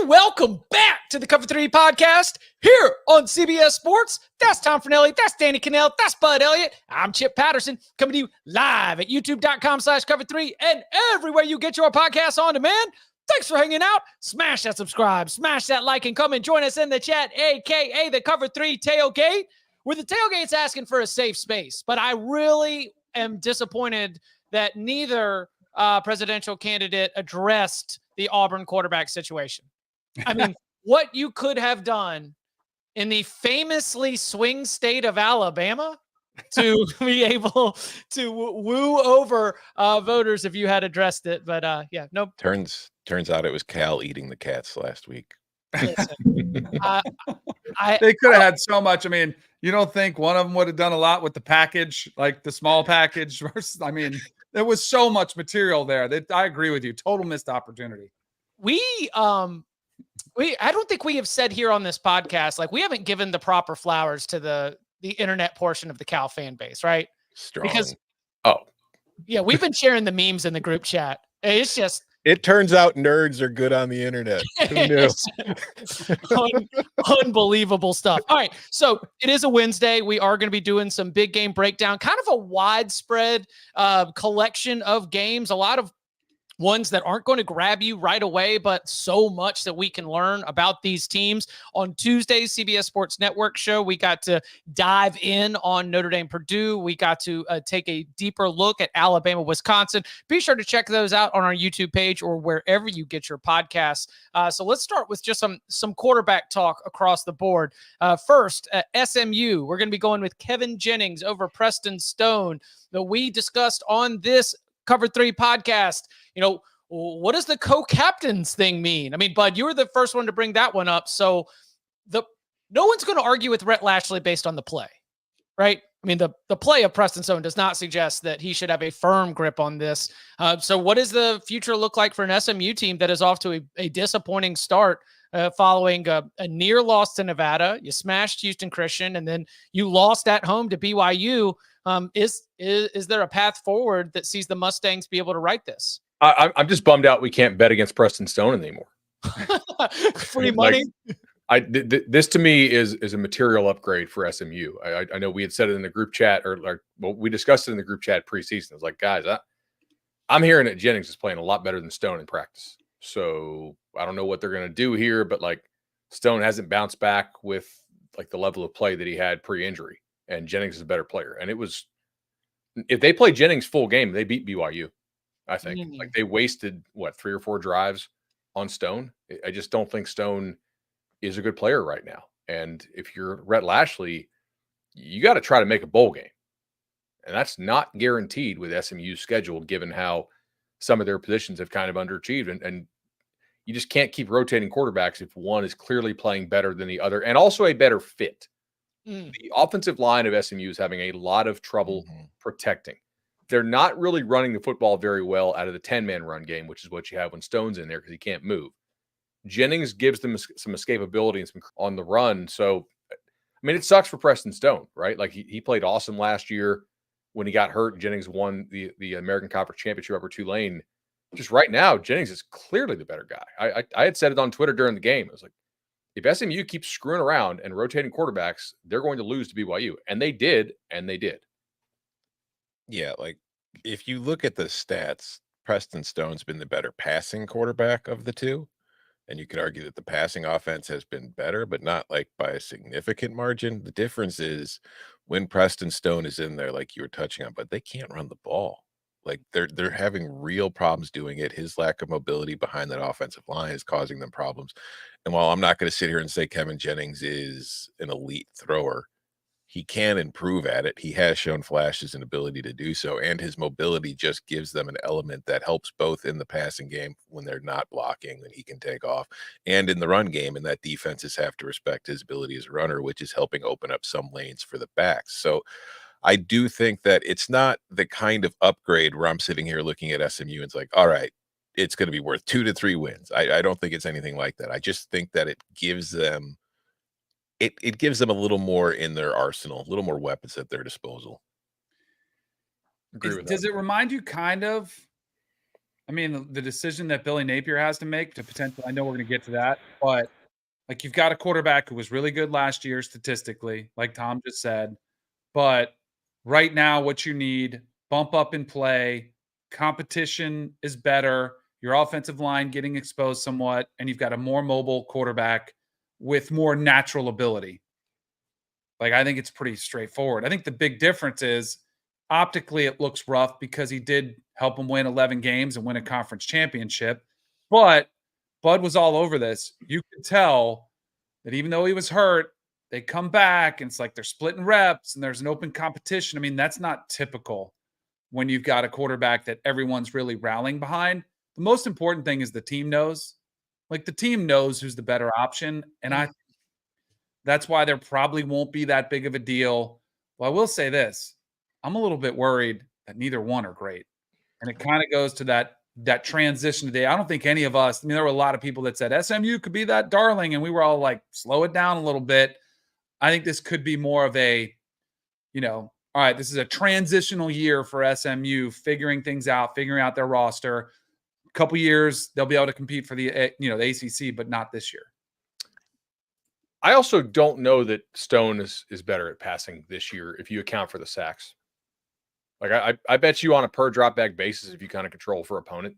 welcome back to the Cover 3 podcast here on CBS Sports. That's Tom Fornelli, that's Danny Cannell, that's Bud Elliott. I'm Chip Patterson, coming to you live at youtube.com/cover3 and everywhere you get your podcasts on demand. Thanks for hanging out. Smash that subscribe, smash that like, and come and join us in the chat, a.k.a. the Cover 3 Tailgate, where the tailgate's asking for a safe space. But I really am disappointed that neither presidential candidate addressed the Auburn quarterback situation. I mean, what you could have done in the famously swing state of Alabama to be able to woo over voters if you had addressed it. But yeah, nope. Turns out it was Cal eating the cats last week. Listen, they could have had so much. I mean, you don't think one of them would have done a lot with the package, like the small package versus, I mean, there was so much material there that I agree with you. Total missed opportunity. I don't think we have said here on this podcast, like we haven't given the proper flowers to the internet portion of the Cal fan base, right? Strong. Because, yeah, we've been sharing the memes in the group chat. It's just, it turns out nerds are good on the internet. Who knew? Unbelievable stuff. All right. So it is a Wednesday. We are going to be doing some big game breakdown, kind of a widespread collection of games, a lot of ones that aren't going to grab you right away, but so much that we can learn about these teams. On Tuesday's CBS Sports Network show, we got to dive in on Notre Dame, Purdue. We got to take a deeper look at Alabama, Wisconsin. Be sure to check those out on our YouTube page or wherever you get your podcasts. So let's start with just some quarterback talk across the board. First, SMU. We're going to be going with Kevin Jennings over Preston Stone that we discussed on this Cover 3 podcast. You know, what does the co-captains thing mean? I mean, Bud, you were the first one to bring that one up. So no one's going to argue with Rhett Lashley based on the play, right? I mean, the play of Preston Stone does not suggest that he should have a firm grip on this. So what does the future look like for an SMU team that is off to a disappointing start following a near loss to Nevada? You smashed Houston Christian, and then you lost at home to BYU. Is there a path forward that sees the Mustangs be able to right this? I'm just bummed out we can't bet against Preston Stone anymore. Free money. This to me is a material upgrade for SMU. I know we had said it in the group chat, we discussed it in the group chat preseason. It's like, guys, I'm hearing that Jennings is playing a lot better than Stone in practice. So I don't know what they're going to do here, but like Stone hasn't bounced back with like the level of play that he had pre-injury, and Jennings is a better player. And if they play Jennings full game, they beat BYU. I think like they wasted 3 or 4 drives on Stone. I just don't think Stone is a good player right now. And if you're Rhett Lashley, you got to try to make a bowl game. And that's not guaranteed with SMU's schedule, given how some of their positions have kind of underachieved. And you just can't keep rotating quarterbacks if one is clearly playing better than the other and also a better fit. The offensive line of SMU is having a lot of trouble protecting. They're not really running the football very well out of the 10-man run game, which is what you have when Stone's in there because he can't move. Jennings gives them some escapability and some on the run. So, I mean, it sucks for Preston Stone, right? Like he played awesome last year. When he got hurt, Jennings won the American Conference Championship over Tulane. Just right now, Jennings is clearly the better guy. I had said it on Twitter during the game. I was like, if SMU keeps screwing around and rotating quarterbacks, they're going to lose to BYU. And they did. Yeah, like if you look at the stats, Preston Stone's been the better passing quarterback of the two. And you could argue that the passing offense has been better, but not like by a significant margin. The difference is when Preston Stone is in there, like you were touching on, but they can't run the ball. Like they're having real problems doing it. His lack of mobility behind that offensive line is causing them problems. And while I'm not going to sit here and say Kevin Jennings is an elite thrower, he can improve at it. He has shown flashes and ability to do so, and his mobility just gives them an element that helps both in the passing game when they're not blocking, that he can take off, and in the run game, and that defenses have to respect his ability as a runner, which is helping open up some lanes for the backs. So I do think that it's not the kind of upgrade where I'm sitting here looking at SMU and it's like, all right, it's going to be worth 2 to 3 wins. I don't think it's anything like that. I just think that it gives them it gives them a little more in their arsenal, a little more weapons at their disposal. Does it remind you kind of I mean, the decision that Billy Napier has to make to potentially, I know we're going to get to that, but like you've got a quarterback who was really good last year statistically, like Tom just said. But right now, what you need, bump up in play, competition is better, your offensive line getting exposed somewhat, and you've got a more mobile quarterback with more natural ability. Like, I think it's pretty straightforward. I think the big difference is optically it looks rough because he did help him win 11 games and win a conference championship. But Bud was all over this. You could tell that even though he was hurt, they come back and it's like they're splitting reps and there's an open competition. I mean, that's not typical when you've got a quarterback that everyone's really rallying behind. The most important thing is the team knows. Like the team knows who's the better option. And that's why there probably won't be that big of a deal. Well, I will say this. I'm a little bit worried that neither one are great. And it kind of goes to that transition today. I don't think any of us, I mean, there were a lot of people that said SMU could be that darling. And we were all like, slow it down a little bit. I think this could be more of a, all right, this is a transitional year for SMU, figuring things out, figuring out their roster. A couple years, they'll be able to compete for the, the ACC, but not this year. I also don't know that Stone is better at passing this year if you account for the sacks. Like I bet you on a per drop back basis, if you kind of control for opponent,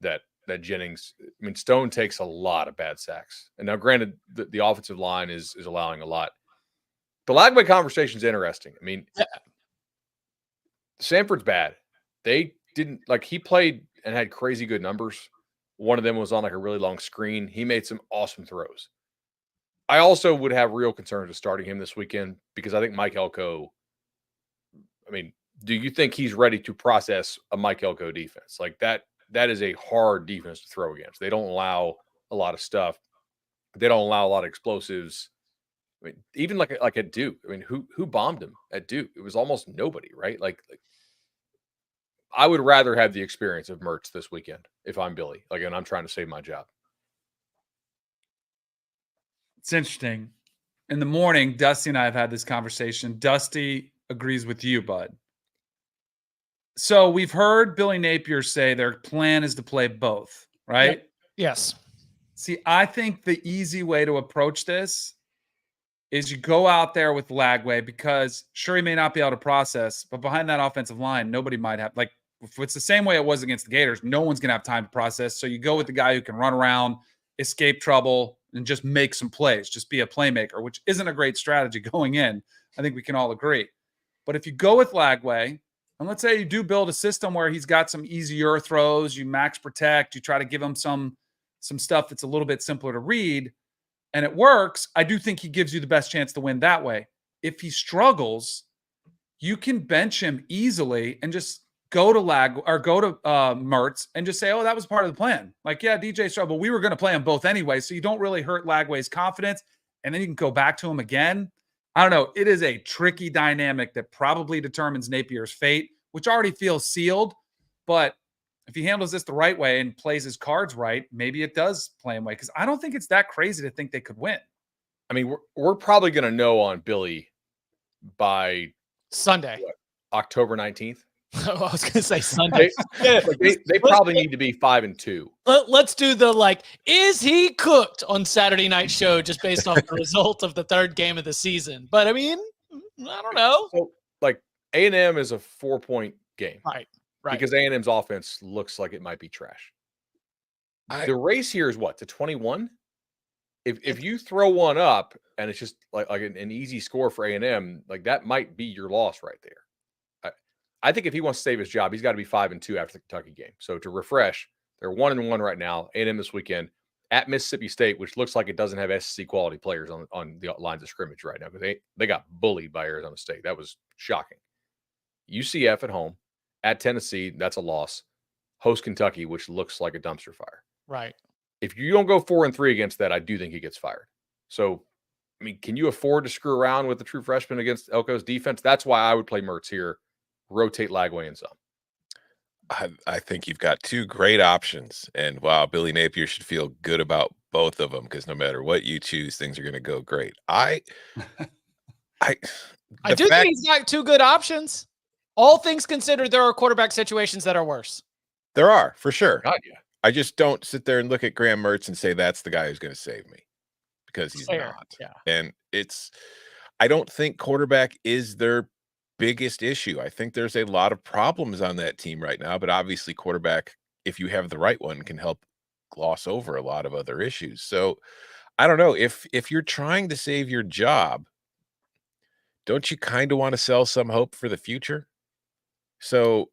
that Jennings, I mean, Stone takes a lot of bad sacks. And now granted, the offensive line is allowing a lot. The Lagway conversation is interesting. I mean, Sanford's bad. They didn't he played and had crazy good numbers. One of them was on like a really long screen. He made some awesome throws. I also would have real concerns with starting him this weekend because I think Mike Elko, I mean, do you think he's ready to process a Mike Elko defense? Like that is a hard defense to throw against. They don't allow a lot of stuff. They don't allow a lot of explosives. I mean, even like at Duke, I mean, who bombed him at Duke? It was almost nobody, right? Like I would rather have the experience of Mertz this weekend if I'm Billy. Like, and I'm trying to save my job. It's interesting. In the morning, Dusty and I have had this conversation. Dusty agrees with you, Bud. So we've heard Billy Napier say their plan is to play both, right? Yep. Yes. See, I think the easy way to approach this is you go out there with Lagway because sure, he may not be able to process, but behind that offensive line, nobody might have, like, if it's the same way it was against the Gators, no one's going to have time to process. So you go with the guy who can run around, escape trouble, and just make some plays, just be a playmaker, which isn't a great strategy going in. I think we can all agree. But if you go with Lagway, and let's say you do build a system where he's got some easier throws, you max protect, you try to give him some stuff that's a little bit simpler to read, and it works, I do think he gives you the best chance to win that way. If he struggles, you can bench him easily and just go to Mertz and just say, oh, that was part of the plan. Like, yeah, DJ struggled. We were going to play them both anyway, so you don't really hurt Lagway's confidence, and then you can go back to him again. I don't know. It is a tricky dynamic that probably determines Napier's fate, which already feels sealed. But if he handles this the right way and plays his cards right, maybe it does play him way. Because I don't think it's that crazy to think they could win. I mean, we're probably going to know on Billy by Sunday, October 19th. I was going to say Sunday. They probably need to be 5-2. Let's do the is he cooked on Saturday night show just based off the result of the third game of the season? But I mean, I don't know. So A&M is a 4-point game, right? Because A&M's offense looks like it might be trash. The race here is what, to 21? If you throw one up and it's just like an easy score for A&M, like that might be your loss right there. I think if he wants to save his job, he's got to be 5-2 after the Kentucky game. So to refresh, they're 1-1 right now. A&M this weekend at Mississippi State, which looks like it doesn't have SEC quality players on the lines of scrimmage right now because they got bullied by Arizona State. That was shocking. UCF at home, at Tennessee, that's a loss. Host Kentucky, which looks like a dumpster fire. Right. If you don't go 4-3 against that, I do think he gets fired. So, I mean, can you afford to screw around with the true freshman against Elko's defense? That's why I would play Mertz here. Rotate Lagway and some. I think you've got two great options, and wow, Billy Napier should feel good about both of them because no matter what you choose, things are going to go great. I do think he's got two good options. All things considered, there are quarterback situations that are worse. There are, for sure. God, yeah. I just don't sit there and look at Graham Mertz and say that's the guy who's going to save me, because he's Fair. not. Yeah. And I don't think quarterback is their biggest issue. I think there's a lot of problems on that team right now, but obviously quarterback, if you have the right one, can help gloss over a lot of other issues. So I don't know, if you're trying to save your job, don't you kind of want to sell some hope for the future? So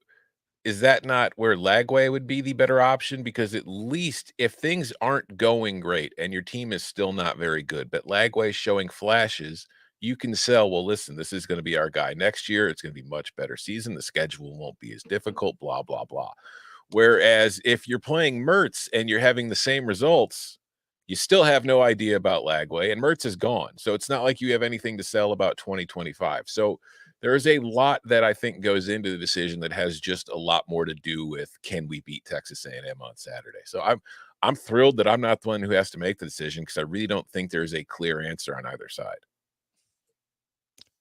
is that not where Lagway would be the better option? Because at least if things aren't going great and your team is still not very good, but Lagway's showing flashes, you can sell, well, listen, this is going to be our guy next year. It's going to be much better season. The schedule won't be as difficult, blah, blah, blah. Whereas if you're playing Mertz and you're having the same results, you still have no idea about Lagway, and Mertz is gone. So it's not like you have anything to sell about 2025. So there is a lot that I think goes into the decision that has just a lot more to do with, can we beat Texas A&M on Saturday? So I'm thrilled that I'm not the one who has to make the decision, because I really don't think there's a clear answer on either side.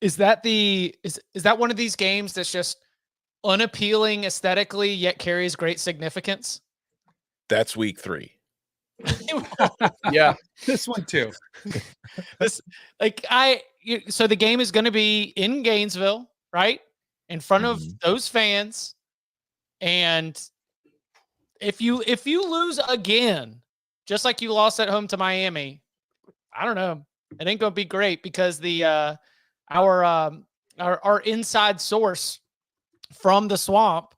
Is that is that one of these games that's just unappealing aesthetically yet carries great significance? That's week 3. Yeah, this one too. So the game is going to be in Gainesville, right? In front of those fans. And if you lose again, just like you lost at home to Miami, I don't know. It ain't going to be great, because our inside source from the swamp,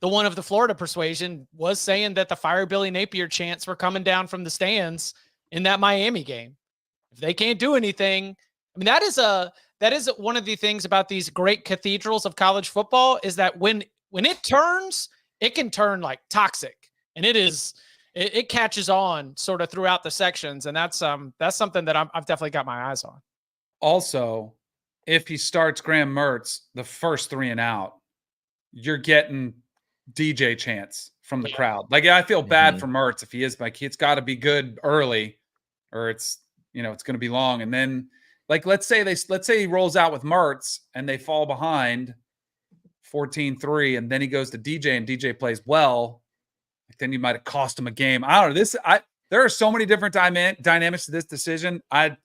the one of the Florida persuasion, was saying that the Fire Billy Napier chants were coming down from the stands in that Miami game. If they can't do anything, I mean, that is one of the things about these great cathedrals of college football, is that when it turns, it can turn like toxic, and it catches on sort of throughout the sections. And that's something that I've definitely got my eyes on. Also, if he starts Graham Mertz, the first 3 and out, you're getting DJ chants from the crowd. Like, I feel bad for Mertz if he is, like, it's got to be good early, or it's going to be long. And then, like, let's say he rolls out with Mertz and they fall behind 14-3, and then he goes to DJ and DJ plays well. Like, then you might have cost him a game. I don't know. There are so many different dynamics to this decision. I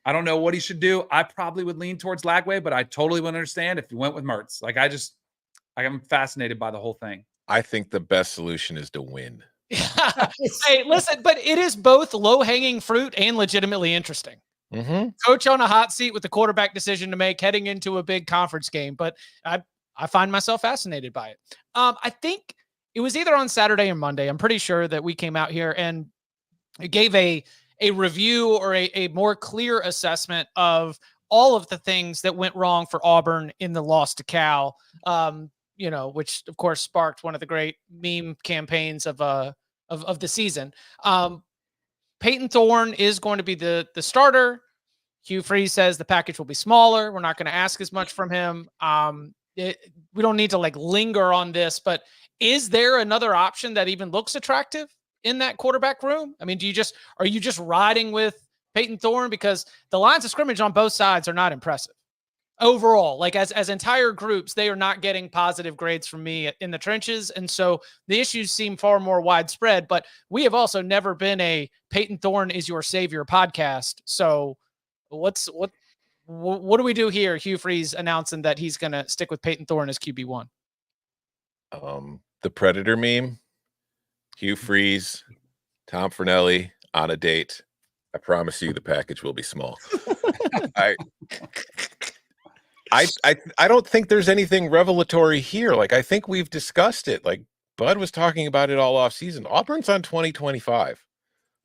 don't know what he should do. I probably would lean towards Lagway, but I totally would understand if he went with Mertz. Like, I'm fascinated by the whole thing. I think the best solution is to win. Hey, listen, but it is both low-hanging fruit and legitimately interesting. Coach on a hot seat with the quarterback decision to make heading into a big conference game, but I find myself fascinated by it. I think it was either on Saturday or Monday. I'm pretty sure that we came out here and it gave a review or a more clear assessment of all of the things that went wrong for Auburn in the loss to Cal, which of course sparked one of the great meme campaigns of the season. Peyton Thorne is going to be the starter. Hugh Freeze says the package will be smaller. We're not going to ask as much from him. We don't need to linger on this, but is there another option that even looks attractive in that quarterback room? I mean, are you just riding with Peyton Thorne? Because the lines of scrimmage on both sides are not impressive overall. Like, as entire groups, they are not getting positive grades from me in the trenches. And so the issues seem far more widespread, but we have also never been a Peyton Thorne is your savior podcast. So what do we do here? Hugh Freeze announcing that he's going to stick with Peyton Thorne as QB1. The Predator meme, Hugh Freeze, Tom Fornelli on a date. I promise you the package will be small. I don't think there's anything revelatory here. Like, I think we've discussed it. Like, Bud was talking about it all off season. Auburn's on 2025.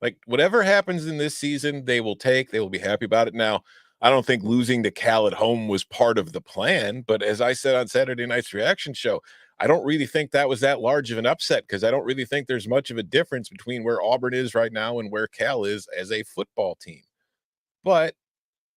Like, whatever happens in this season, they will be happy about it. Now, I don't think losing to Cal at home was part of the plan, but as I said on Saturday night's reaction show, I don't really think that was that large of an upset, because I don't really think there's much of a difference between where Auburn is right now and where Cal is as a football team. But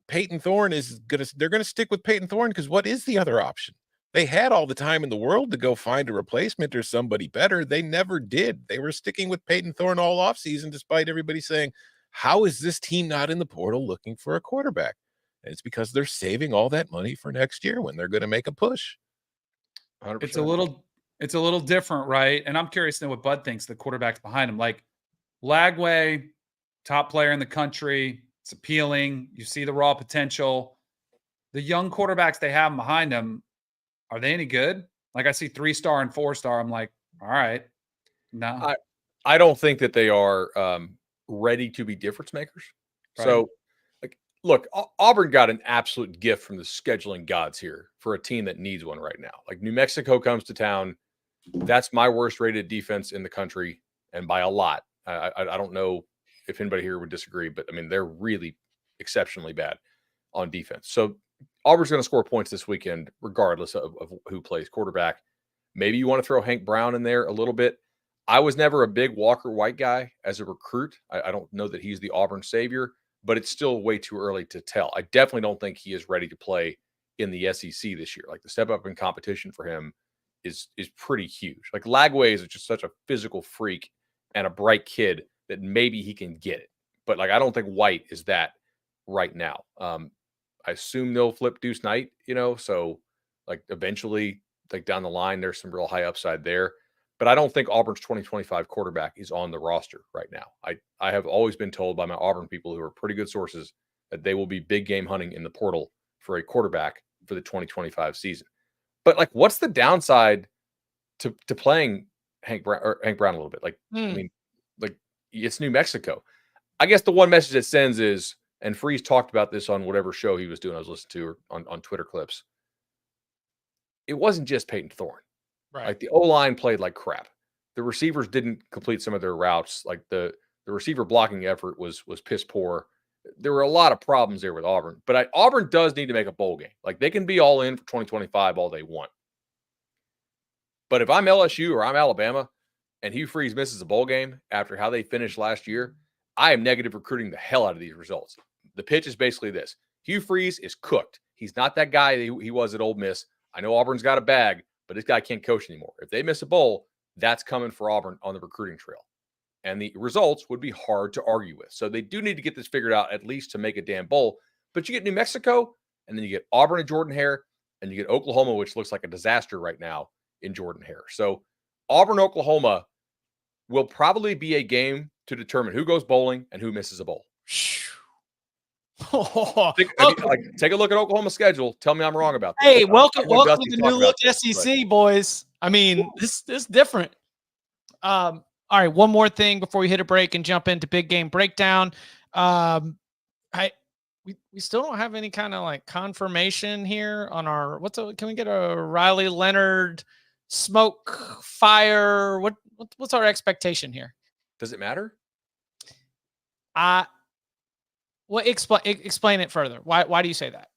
Peyton Thorne they're going to stick with Peyton Thorne, because what is the other option? They had all the time in the world to go find a replacement or somebody better. They never did. They were sticking with Peyton Thorne all offseason, despite everybody saying, how is this team not in the portal looking for a quarterback? And it's because they're saving all that money for next year when they're going to make a push. 100%. It's a little It's a little different, right? And I'm curious to know what Bud thinks, the quarterbacks behind him. Like Lagway, top player in the country. It's appealing. You see the raw potential. The young quarterbacks they have behind him, are they any good? Like I see 3-star and 4-star. I'm like, all right. No. I don't think that they are ready to be difference makers. Right. So, like, look, Auburn got an absolute gift from the scheduling gods here for a team that needs one right now. Like New Mexico comes to town. That's my worst rated defense in the country, and by a lot. I don't know if anybody here would disagree, but I mean, they're really exceptionally bad on defense. So Auburn's going to score points this weekend, regardless of who plays quarterback. Maybe you want to throw Hank Brown in there a little bit. I was never a big Walker White guy as a recruit. I don't know that he's the Auburn savior, but it's still way too early to tell. I definitely don't think he is ready to play in the SEC this year. Like the step up in competition for him is pretty huge. Like Lagway is just such a physical freak and a bright kid that maybe he can get it. But like I don't think White is that right now. I assume they'll flip Deuce Knight, so like eventually, like down the line, there's some real high upside there. But I don't think Auburn's 2025 quarterback is on the roster right now. I have always been told by my Auburn people who are pretty good sources that they will be big game hunting in the portal for a quarterback for the 2025 season. But like, what's the downside to playing Hank Brown a little bit? Like, I mean, like it's New Mexico. I guess the one message it sends is, and Freeze talked about this on whatever show he was doing, I was listening to, or on Twitter clips. It wasn't just Peyton Thorne. Right. Like the O-line played like crap. The receivers didn't complete some of their routes. Like the receiver blocking effort was piss poor. There were a lot of problems there with Auburn, but Auburn does need to make a bowl game. Like they can be all in for 2025 all they want. But if I'm LSU or I'm Alabama and Hugh Freeze misses a bowl game after how they finished last year, I am negative recruiting the hell out of these results. The pitch is basically this. Hugh Freeze is cooked. He's not that guy that he was at Ole Miss. I know Auburn's got a bag, but this guy can't coach anymore. If they miss a bowl, that's coming for Auburn on the recruiting trail. And the results would be hard to argue with. So they do need to get this figured out at least to make a damn bowl. But you get New Mexico, and then you get Auburn and Jordan Hare, and you get Oklahoma, which looks like a disaster right now in Jordan Hare. So Auburn, Oklahoma will probably be a game to determine who goes bowling and who misses a bowl. Take a look at Oklahoma's schedule. Tell me I'm wrong about that. Hey, welcome to the new look SEC, boys. I mean, this is different. All right, one more thing before we hit a break and jump into big game breakdown. We still don't have any kind of like confirmation here on our can we get a Riley Leonard smoke fire? What's our expectation here? Does it matter? Well, explain it further. Why do you say that?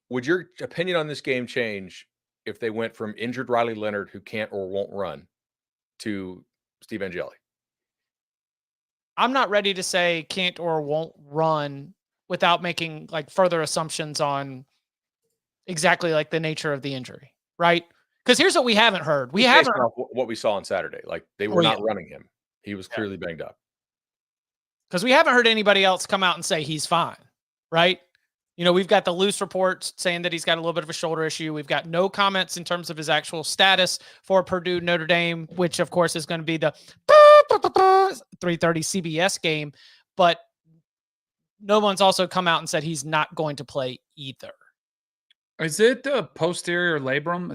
Would your opinion on this game change if they went from injured Riley Leonard, who can't or won't run, to Steve Angeli? I'm not ready to say can't or won't run without making like further assumptions on exactly like the nature of the injury, right? Because here's what we haven't heard. We haven't heard what we saw on Saturday. Like they were not running him. He was clearly banged up. Because we haven't heard anybody else come out and say he's fine, right? We've got the loose reports saying that he's got a little bit of a shoulder issue. We've got no comments in terms of his actual status for Purdue Notre Dame, which of course is going to be the 3:30 CBS game. But no one's also come out and said he's not going to play either. Is it the posterior labrum?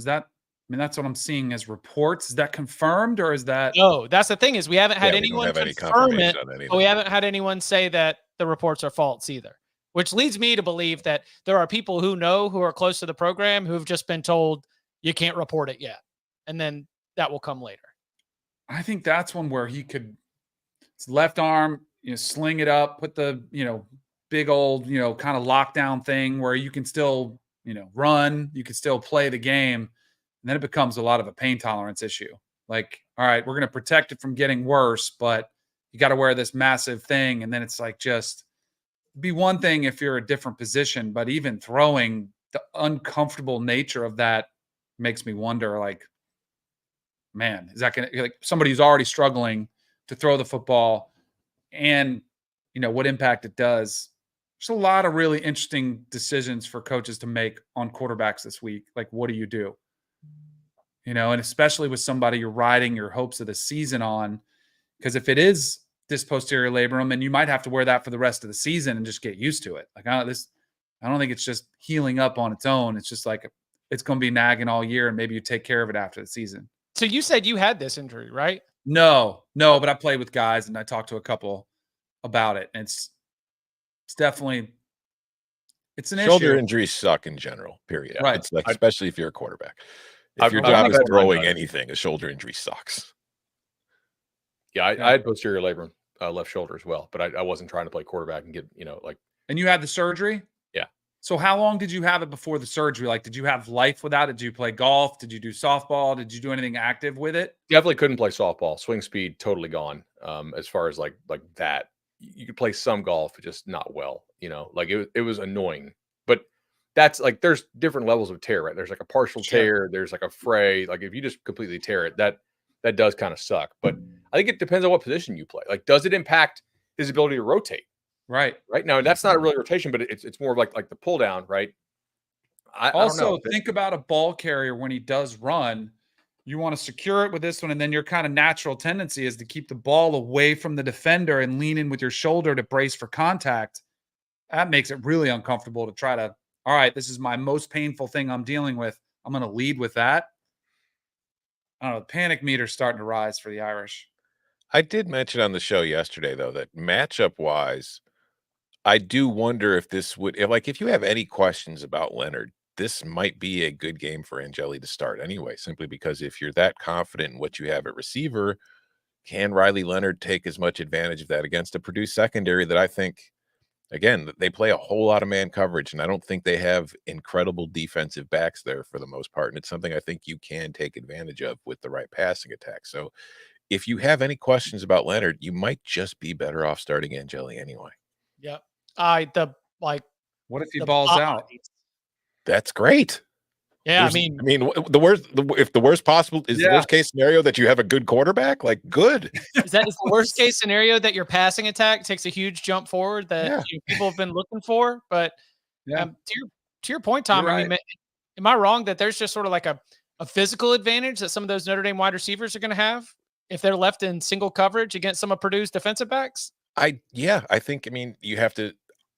That's what I'm seeing as reports. Is that confirmed or is that? No, that's the thing is we haven't had anyone confirm it, but we haven't had anyone say that the reports are false either, which leads me to believe that there are people who are close to the program who have just been told you can't report it yet. And then that will come later. I think that's one where he could, his left arm, sling it up, put the, big old, kind of lockdown thing where you can still, run, you can still play the game. And then it becomes a lot of a pain tolerance issue. Like, all right, we're going to protect it from getting worse, but you got to wear this massive thing. And then it's like, just be one thing if you're a different position, but even throwing, the uncomfortable nature of that makes me wonder, like, man, is that going to, like, somebody who's already struggling to throw the football and, what impact it does. There's a lot of really interesting decisions for coaches to make on quarterbacks this week. Like, what do you do? and especially with somebody you're riding your hopes of the season on, because if it is this posterior labrum, and you might have to wear that for the rest of the season and just get used to it. Like I don't think it's just healing up on its own. It's just like it's going to be nagging all year, and maybe you take care of it after the season. So you said you had this injury, right? No, but I played with guys and I talked to a couple about it. And it's definitely, it's an Shoulder issue. injuries suck in general, period. Right. It's like, especially if you're a quarterback. If your job is throwing anything, a shoulder injury sucks. Yeah, I had posterior labrum, left shoulder as well, but I wasn't trying to play quarterback and get, And you had the surgery? Yeah. So how long did you have it before the surgery? Like, did you have life without it? Did you play golf? Did you do softball? Did you do anything active with it? Definitely couldn't play softball. Swing speed totally gone. As far as like that, you could play some golf, but just not well. Like it was annoying. But that's like there's different levels of tear, right? There's like a partial tear. There's like a fray. Like if you just completely tear it, that does kind of suck. But I think it depends on what position you play. Like, does it impact his ability to rotate? Right. Right now, that's not a really rotation, but it's more of like the pull down, right? I don't know. Think about a ball carrier when he does run. You want to secure it with this one, and then your kind of natural tendency is to keep the ball away from the defender and lean in with your shoulder to brace for contact. That makes it really uncomfortable to try to, all right, this is my most painful thing I'm dealing with. I'm going to lead with that. I don't know. The panic meter's starting to rise for the Irish. I did mention on the show yesterday, though, that matchup-wise, I do wonder if this would, if you have any questions about Leonard, this might be a good game for Angeli to start anyway, simply because if you're that confident in what you have at receiver, can Riley Leonard take as much advantage of that against a Purdue secondary that I think, again, they play a whole lot of man coverage, and I don't think they have incredible defensive backs there for the most part, and it's something I think you can take advantage of with the right passing attack. So if you have any questions about Leonard, you might just be better off starting Angeli anyway. Yep. What if he balls out? That's great. Yeah, the worst possible is the worst case scenario that you have a good quarterback. Like, good. Is the worst case scenario that your passing attack takes a huge jump forward that people have been looking for? But to your point, Tom, right. I mean, am I wrong that there's just sort of like a physical advantage that some of those Notre Dame wide receivers are going to have if they're left in single coverage against some of Purdue's defensive backs? I think, you have to.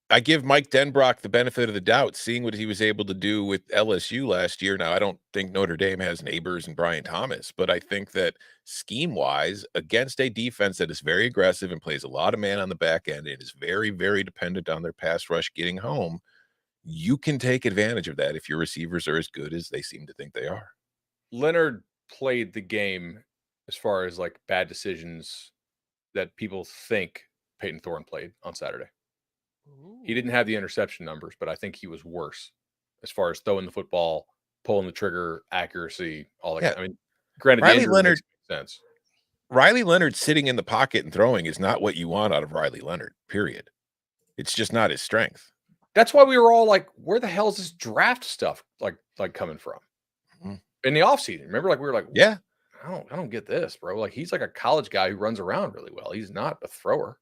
I give Mike Denbrock the benefit of the doubt, seeing what he was able to do with LSU last year. Now, I don't think Notre Dame has Neighbors and Brian Thomas, but I think that scheme-wise, against a defense that is very aggressive and plays a lot of man on the back end, and is very, very dependent on their pass rush getting home, you can take advantage of that if your receivers are as good as they seem to think they are. Leonard played the game as far as like bad decisions that people think Peyton Thorne played on Saturday. Ooh. He didn't have the interception numbers, but I think he was worse as far as throwing the football, pulling the trigger, accuracy, all that. Yeah. Granted, Riley Leonard makes sense. Riley Leonard sitting in the pocket and throwing is not what you want out of Riley Leonard, period. It's just not his strength. That's why we were all like, where the hell is this draft stuff like coming from? Mm-hmm. In the offseason? Remember, we were like, yeah, I don't get this, bro. Like, he's like a college guy who runs around really well. He's not a thrower.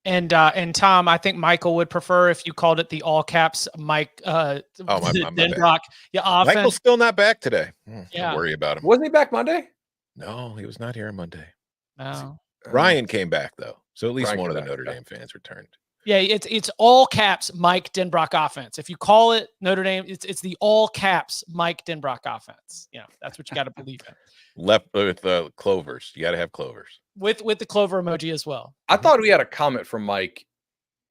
And Tom, I think Michael would prefer if you called it the all caps Mike Denbrock. Yeah, offense. Michael's still not back today. Don't worry about him. Wasn't he back Monday? No, he was not here on Monday. No. Ryan came back though, so at least one of the Notre Dame fans returned. Yeah, it's all caps Mike Denbrock offense. If you call it Notre Dame, it's the all caps Mike Denbrock offense. Yeah, that's what you got to believe in. Left with clovers. You got to have clovers. With the clover emoji as well. I thought we had a comment from Mike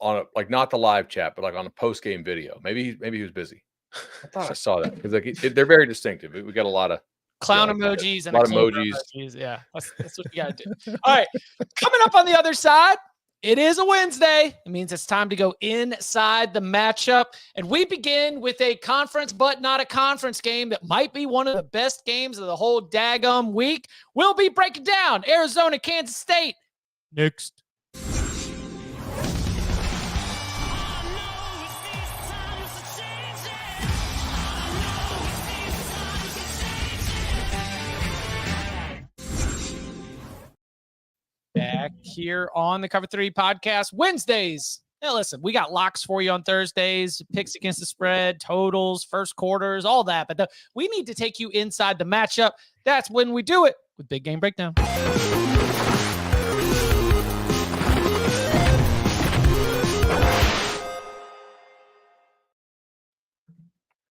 on not the live chat, but on a post game video. Maybe he was busy. I thought I saw that because they're very distinctive. We got a lot of clown emojis and a lot of emojis. Yeah, that's what you got to do. All right, coming up on the other side. It is a Wednesday. It means it's time to go inside the matchup. And we begin with a conference, but not a conference game that might be one of the best games of the whole daggum week. We'll be breaking down Arizona, Kansas State next. Back here on the Cover 3 podcast, Wednesdays Now, listen, we got locks for you on Thursdays, picks against the spread, totals, first quarters, all that. But we need to take you inside the matchup. That's when we do it with Big Game Breakdown.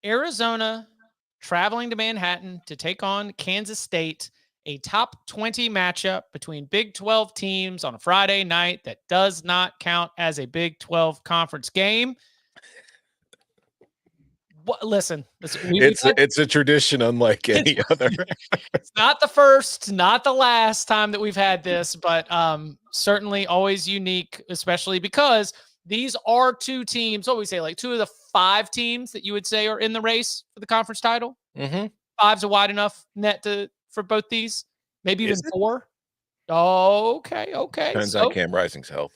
Arizona traveling to Manhattan to take on Kansas State, a top 20 matchup between Big 12 teams on a Friday night that does not count as a Big 12 conference game. Listen, it's a tradition unlike any other. It's not the first, not the last time that we've had this, but certainly always unique, especially because these are two teams. What would we say, like 2 of the 5 teams that you would say are in the race for the conference title? Mm-hmm. 5's a wide enough net for both these, maybe even 4. Oh, okay. Depends on Cam Rising's health.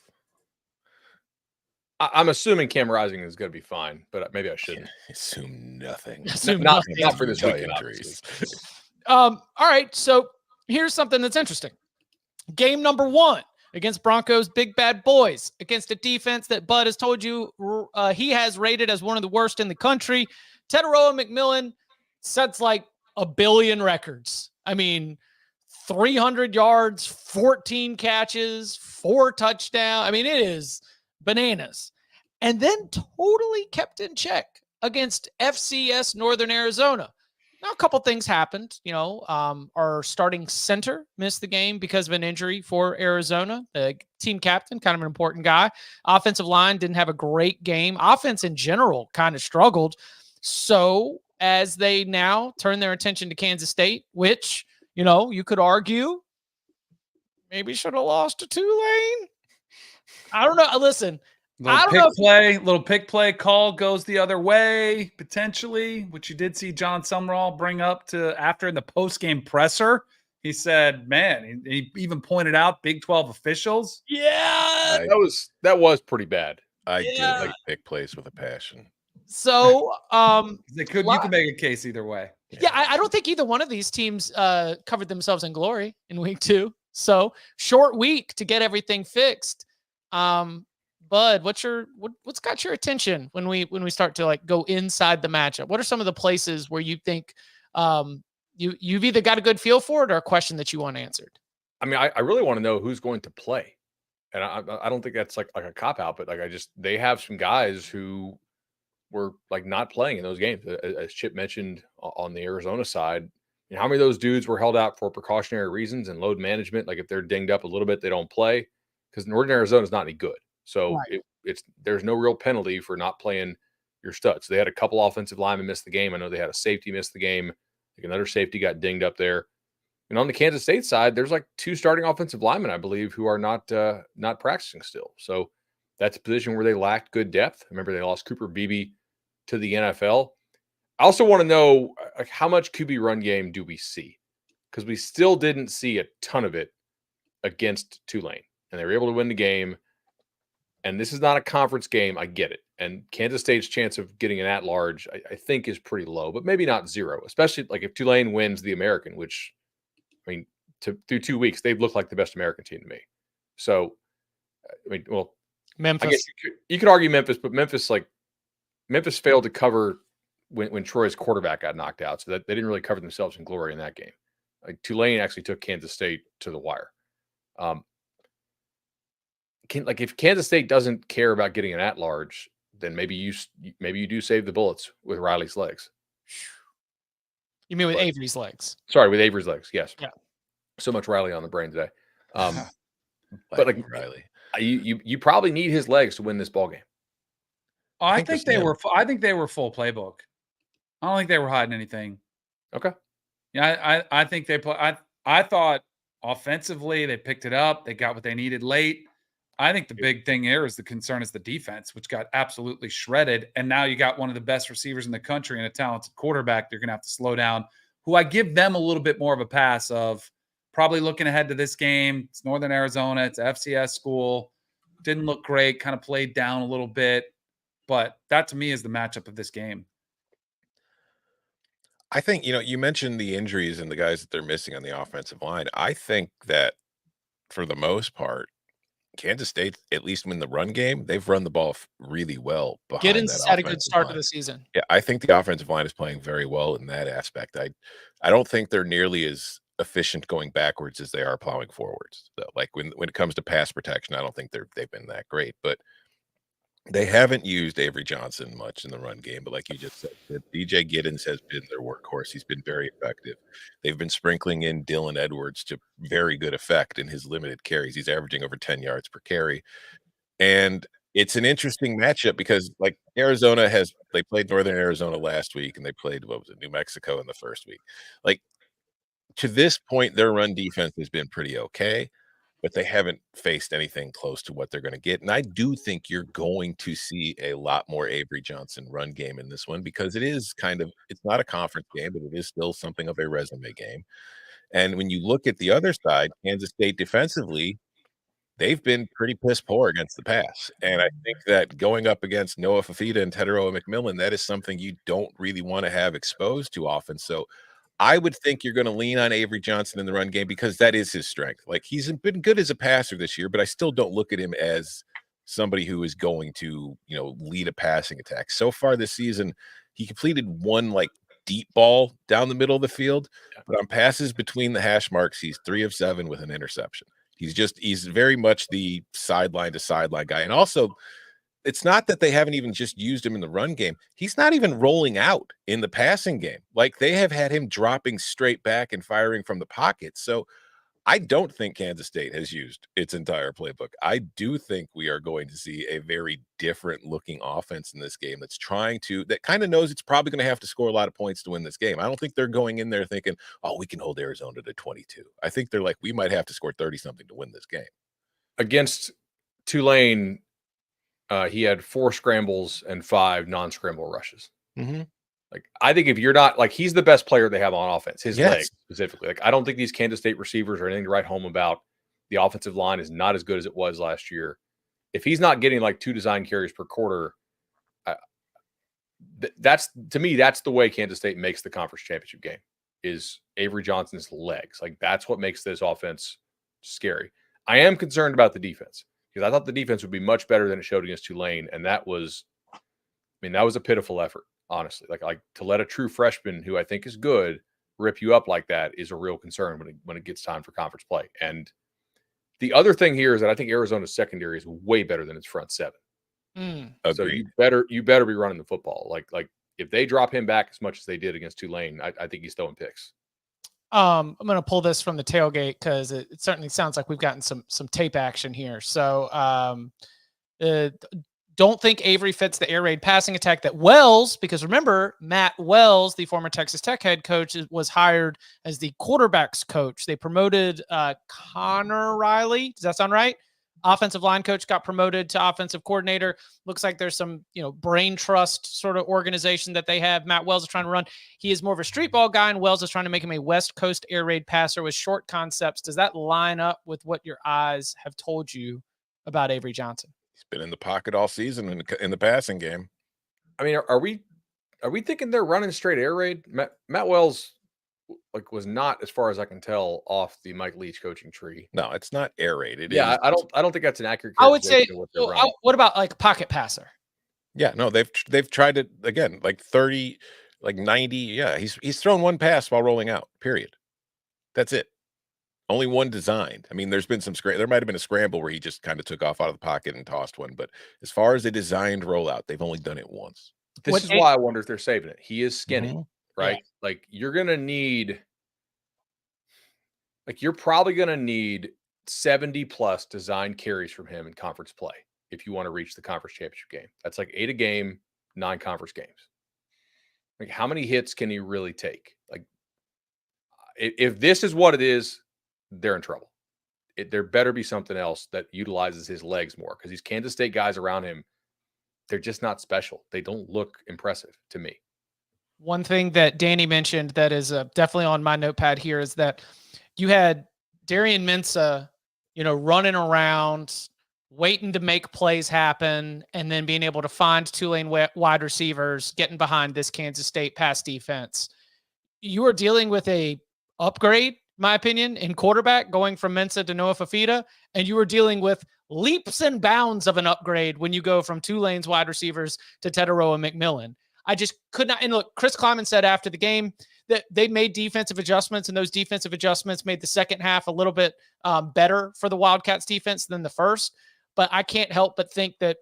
I'm assuming Cam Rising is going to be fine, but maybe I shouldn't assume nothing. Not for this weekend. All right, so here's something that's interesting. Game number 1 against Broncos Big Bad Boys, against a defense that Bud has told you he has rated as one of the worst in the country. Teteroa McMillan sets like a billion records. I mean, 300 yards, 14 catches, 4 touchdowns. I mean, it is bananas. And then totally kept in check against FCS Northern Arizona. Now, a couple things happened. Our starting center missed the game because of an injury for Arizona. The team captain, kind of an important guy. Offensive line didn't have a great game. Offense in general kind of struggled. So as they now turn their attention to Kansas State, which, you could argue maybe should have lost to Tulane. I don't know. Listen, Little pick play call goes the other way, potentially, which you did see John Sumrall bring up after in the post-game presser. He said, man, he even pointed out Big 12 officials. Yeah. That was pretty bad. I did like pick plays with a passion. So you can make a case either way. Yeah, I don't think either one of these teams covered themselves in glory in week 2. So short week to get everything fixed. Bud, what's got your attention when we start to like go inside the matchup? What are some of the places where you think you've either got a good feel for it or a question that you want answered? I mean, I really want to know who's going to play, and I don't think that's like a cop out, but they have some guys who were like not playing in those games, as Chip mentioned on the Arizona side. How many of those dudes were held out for precautionary reasons and load management? Like if they're dinged up a little bit, they don't play because Northern Arizona is not any good. So right. There's no real penalty for not playing your studs. They had a couple offensive linemen miss the game. I know they had a safety miss the game. Like another safety got dinged up there. And on the Kansas State side, there's like 2 starting offensive linemen, I believe, who are not practicing still. So that's a position where they lacked good depth. Remember, they lost Cooper Beebe to the NFL. I also want to know how much QB run game do we see? Because we still didn't see a ton of it against Tulane. And they were able to win the game. And this is not a conference game. I get it. And Kansas State's chance of getting an at-large, I think, is pretty low, but maybe not 0, especially like if Tulane wins the American, which, I mean, through 2 weeks, they've looked like the best American team to me. So, I mean, well, Memphis. I guess you could argue Memphis, but Memphis failed to cover when Troy's quarterback got knocked out. So that they didn't really cover themselves in glory in that game. Like Tulane actually took Kansas State to the wire. If Kansas State doesn't care about getting an at-large, then maybe you do save the bullets with Riley's legs. You mean with Avery's legs? Sorry, with Avery's legs. Yes. Yeah. So much Riley on the brain today. But like Riley, you probably need his legs to win this ball game. I think they were full playbook. I don't think they were hiding anything. Okay. Yeah, I think they play. I thought offensively they picked it up. They got what they needed late. I think the big thing here is the concern is the defense, which got absolutely shredded. And now you got one of the best receivers in the country and a talented quarterback. They're going to have to slow down, who I give them a little bit more of a pass of probably looking ahead to this game. It's Northern Arizona. It's an FCS school. Didn't look great, kind of played down a little bit. But that to me is the matchup of this game. I think, you mentioned the injuries and the guys that they're missing on the offensive line. I think that for the most part, Kansas State, at least in the run game, they've run the ball really well behind Giddens that has had a good offensive start to line. the season. Yeah, I think the offensive line is playing very well in that aspect. I don't think they're nearly as efficient going backwards as they are plowing forwards. So, like when it comes to pass protection, I don't think they've been that great. But they haven't used Avery Johnson much in the run game, but like you just said, that DJ Giddens has been their workhorse. He's been very effective. They've been sprinkling in Dylan Edwards to very good effect in his limited carries. He's averaging over 10 yards per carry. And it's an interesting matchup because like they played Northern Arizona last week and they played, what was it, New Mexico in the first week. Like to this point, their run defense has been pretty okay, but they haven't faced anything close to what they're going to get. And I do think you're going to see a lot more Avery Johnson run game in this one because it's not a conference game, but it is still something of a resume game. And when you look at the other side, Kansas State defensively, they've been pretty piss poor against the pass. And I think that going up against Noah Fafita and Teteroa McMillan, that is something you don't really want to have exposed too often. So I would think you're going to lean on Avery Johnson in the run game because that is his strength. Like he's been good as a passer this year, but I still don't look at him as somebody who is going to, lead a passing attack. So far this season, he completed one like deep ball down the middle of the field, but on passes between the hash marks, he's 3 of 7 with an interception. He's very much the sideline to sideline guy. And also, it's not that they haven't even just used him in the run game. He's not even rolling out in the passing game. Like they have had him dropping straight back and firing from the pocket. So I don't think Kansas State has used its entire playbook. I do think we are going to see a very different looking offense in this game that kind of knows it's probably going to have to score a lot of points to win this game. I don't think they're going in there thinking, oh, we can hold Arizona to 22. I think they're like, we might have to score 30 something to win this game. Against Tulane, he had 4 scrambles and 5 non-scramble rushes. Mm-hmm. Like, I think if you're not like, he's the best player they have on offense, his legs specifically. Like, I don't think these Kansas State receivers are anything to write home about. The offensive line is not as good as it was last year. If he's not getting like 2 design carries per quarter, that's the way Kansas State makes the conference championship game is Avery Johnson's legs. Like that's what makes this offense scary. I am concerned about the defense because I thought the defense would be much better than it showed against Tulane. And that was a pitiful effort. Honestly, like to let a true freshman who I think is good rip you up like that is a real concern when it gets time for conference play. And the other thing here is that I think Arizona's secondary is way better than its front 7. So you better be running the football. Like if they drop him back as much as they did against Tulane, I think he's throwing picks. I'm going to pull this from the tailgate because it certainly sounds like we've gotten some tape action here. So don't think Avery fits the air raid passing attack that Wells, because remember, Matt Wells, the former Texas Tech head coach, was hired as the quarterbacks coach. They promoted Connor Riley. Does that sound right? Offensive line coach got promoted to offensive coordinator. Looks like there's some, brain trust sort of organization that they have. Matt Wells is trying to run. He is more of a street ball guy, and Wells is trying to make him a West Coast air raid passer with short concepts. Does that line up with what your eyes have told you about Avery Johnson? He's been in the pocket all season in the passing game. I mean, are we thinking they're running straight air raid? Matt Wells was not, as far as I can tell, off the Mike Leach coaching tree. No, it's not air raid. I don't think that's an accurate. I would say. What about like pocket passer? Yeah, no, they've tried it again, like 30, like 90. Yeah, he's thrown one pass while rolling out. Period. That's it. Only one designed. I mean, there's been there might have been a scramble where he just kind of took off out of the pocket and tossed one. But as far as a designed rollout, they've only done it once. This is why I wonder if they're saving it. He is skinny, right? Yeah. Like you're probably going to need 70 plus design carries from him in conference play if you want to reach the conference championship game. That's like 8 a game, 9 conference games. Like how many hits can he really take? Like if this is what it is, they're in trouble. There better be something else that utilizes his legs more because these Kansas State guys around him, they're just not special. They don't look impressive to me. One thing that Danny mentioned that is definitely on my notepad here is that you had Darian Mensah, running around, waiting to make plays happen, and then being able to find Tulane wide receivers, getting behind this Kansas State pass defense. You are dealing with a upgrade, my opinion, in quarterback, going from Mensah to Noah Fafita, and you were dealing with leaps and bounds of an upgrade when you go from Tulane's wide receivers to Tetaroa McMillan. I just could not. And look, Chris Kleiman said after the game that they made defensive adjustments, and those defensive adjustments made the second half a little bit better for the Wildcats defense than the first. But I can't help but think that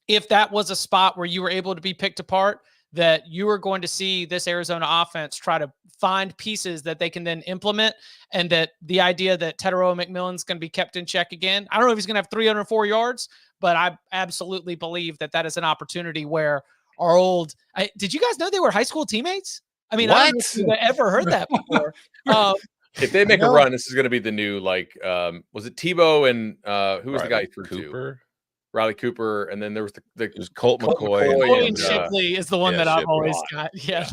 if that was a spot where you were able to be picked apart, that you are going to see this Arizona offense try to find pieces that they can then implement, and that the idea that Tetaroa McMillan's going to be kept in check again. I don't know if he's going to have 304 yards, but I absolutely believe that that is an opportunity where our old did you guys know they were high school teammates? I mean, I don't know if you've ever heard that before. If they make a run, this is going to be the new, like, was it Tebow and who was the guy he threw to? Riley Cooper, and then there was it was Colt McCoy and Shipley is the one that I've always got. Yeah,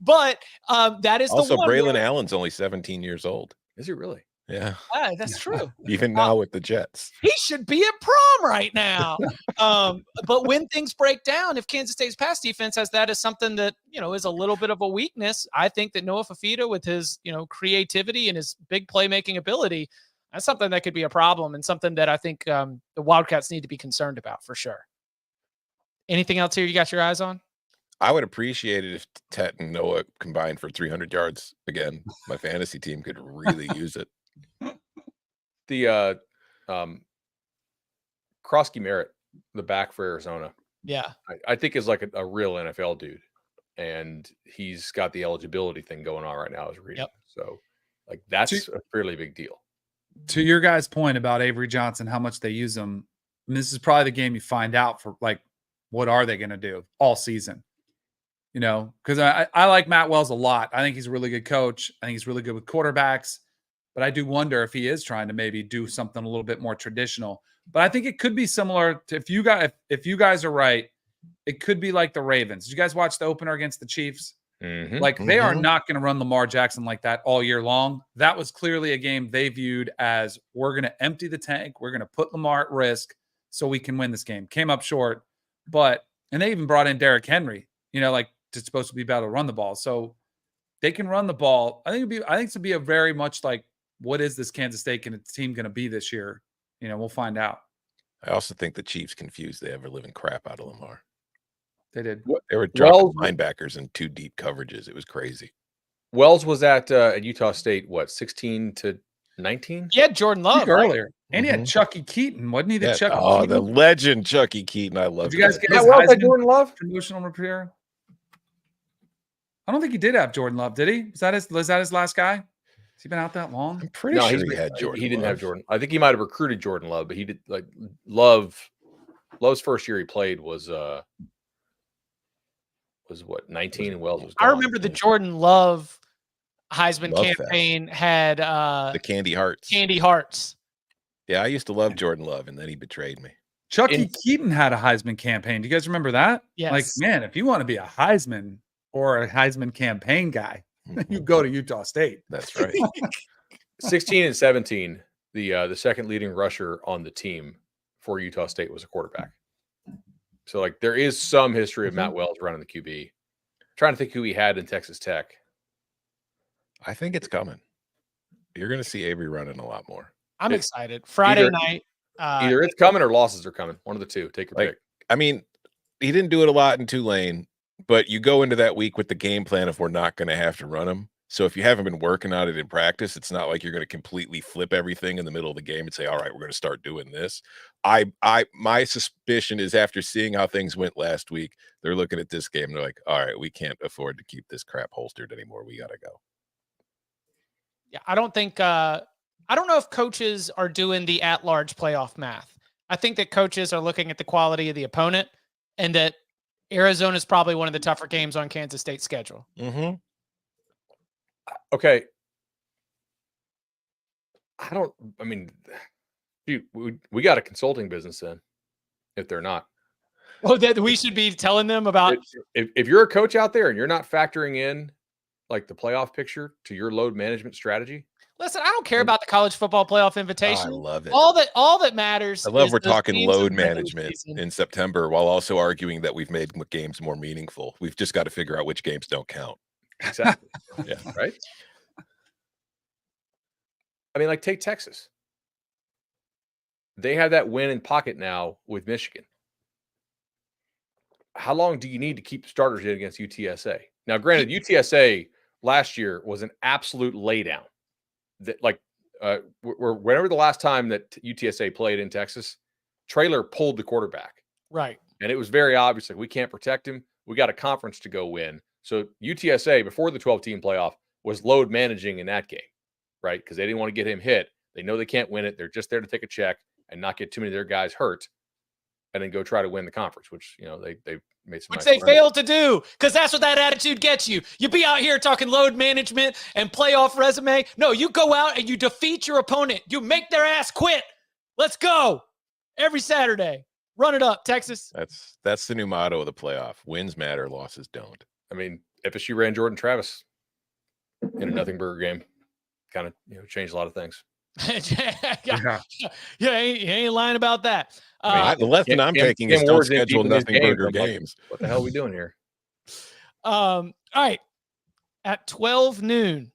but that is also the one. Braylon Allen's only 17 years old. Is he really? Yeah, that's true. Even now with the Jets, he should be at prom right now. But when things break down, if Kansas State's pass defense has that as something that is a little bit of a weakness, I think that Noah Fafita, with his creativity and his big playmaking ability, that's something that could be a problem, and something that I think the Wildcats need to be concerned about for sure. Anything else here you got your eyes on? I would appreciate it if Tet and Noah combined for 300 yards again. My fantasy team could really use it. The Krosky Merritt, the back for Arizona. Yeah. I think is like a real NFL dude. And he's got the eligibility thing going on right now, I was reading. Yep. So, like, that's a fairly big deal. To your guys' point about Avery Johnson, how much they use him, and this is probably the game you find out for, like, what are they going to do all season? Because I like Matt Wells a lot. I think he's a really good coach. I think he's really good with quarterbacks. But I do wonder if he is trying to maybe do something a little bit more traditional. But I think it could be similar to if you guys are right, it could be like the Ravens. Did you guys watch the opener against the Chiefs? Mm-hmm. Like, they are not going to run Lamar Jackson like that all year long. That was clearly a game they viewed as, we're going to empty the tank. We're going to put Lamar at risk so we can win this game. Came up short, and they even brought in Derrick Henry, like, it's supposed to be able to run the ball. So they can run the ball. I think it's to be a very much like, what is this Kansas State team going to be this year? We'll find out. I also think the Chiefs confused the ever-living crap out of Lamar. They did. They were dropping linebackers in 2 deep coverages. It was crazy. Wells was at Utah State, 16 to 19? Yeah, Jordan Love earlier. And he had Chucky Keaton, wasn't he? Chucky Keaton? The legend Chucky Keaton. I love. Did you guys get his Jordan Love promotional repair? I don't think he did have Jordan Love, did he? Was that his last guy? Has he been out that long? I'm pretty sure he had Jordan. He didn't have Jordan. I think he might have recruited Jordan Love, but he did, like, Love's first year he played was 19, and Wells was gone. I remember the Jordan Love Heisman campaign had the Candy Hearts. Candy Hearts. Yeah, I used to love Jordan Love, and then he betrayed me. Chucky Keaton had a Heisman campaign. Do you guys remember that? Yes. Like, man, if you want to be a Heisman or a Heisman campaign guy, you go to Utah State. That's right. 16 and 17, the second leading rusher on the team for Utah State was a quarterback. So, like, there is some history of Matt Wells running the QB. I'm trying to think who he had in Texas Tech. I think it's coming. You're going to see Avery running a lot more. I'm excited. Friday night. Either it's coming or losses are coming. One of the two. Take your pick. I mean, he didn't do it a lot in Tulane, but you go into that week with the game plan if we're not going to have to run him. So if you haven't been working on it in practice, it's not like you're going to completely flip everything in the middle of the game and say, all right, we're going to start doing this. My suspicion is, after seeing how things went last week, they're looking at this game and they're like, all right, we can't afford to keep this crap holstered anymore. We got to go. Yeah, I don't know if coaches are doing the at-large playoff math. I think that coaches are looking at the quality of the opponent, and that Arizona is probably one of the tougher games on Kansas State's schedule. Mm-hmm. Okay. We got a consulting business then, if they're not. Oh, that we should be telling them about. If you're a coach out there and you're not factoring in, like, the playoff picture to your load management strategy. Listen, I don't care about the college football playoff invitation. I love it. All that matters. I love we're talking load management in September while also arguing that we've made games more meaningful. We've just got to figure out which games don't count. Exactly. Yeah. Right. I mean, like, take Texas. they have that win in pocket now with Michigan. How long do you need to keep starters in against UTSA? Now, granted, UTSA last year was an absolute laydown. That whenever the last time that UTSA played in Texas, Traylor pulled the quarterback. Right. And it was very obvious, like, we can't protect him. We got a conference to go win. So UTSA, before the 12-team playoff, was load managing in that game, right? Because they didn't want to get him hit. They know they can't win it. They're just there to take a check and not get too many of their guys hurt and then go try to win the conference, which, you know, they made some. Which they failed to do, because that's what that attitude gets you. You be out here talking load management and playoff resume. No, you go out and you defeat your opponent. You make their ass quit. Let's go. Every Saturday. Run it up, Texas. That's the new motto of the playoff. Wins matter, losses don't. I mean, FSU ran Jordan Travis in a nothing burger game. Kind of, you know, changed a lot of things. You ain't lying about that. The lesson I'm taking is don't schedule nothing burger games. What the hell are we doing here? All right. At 12 noon,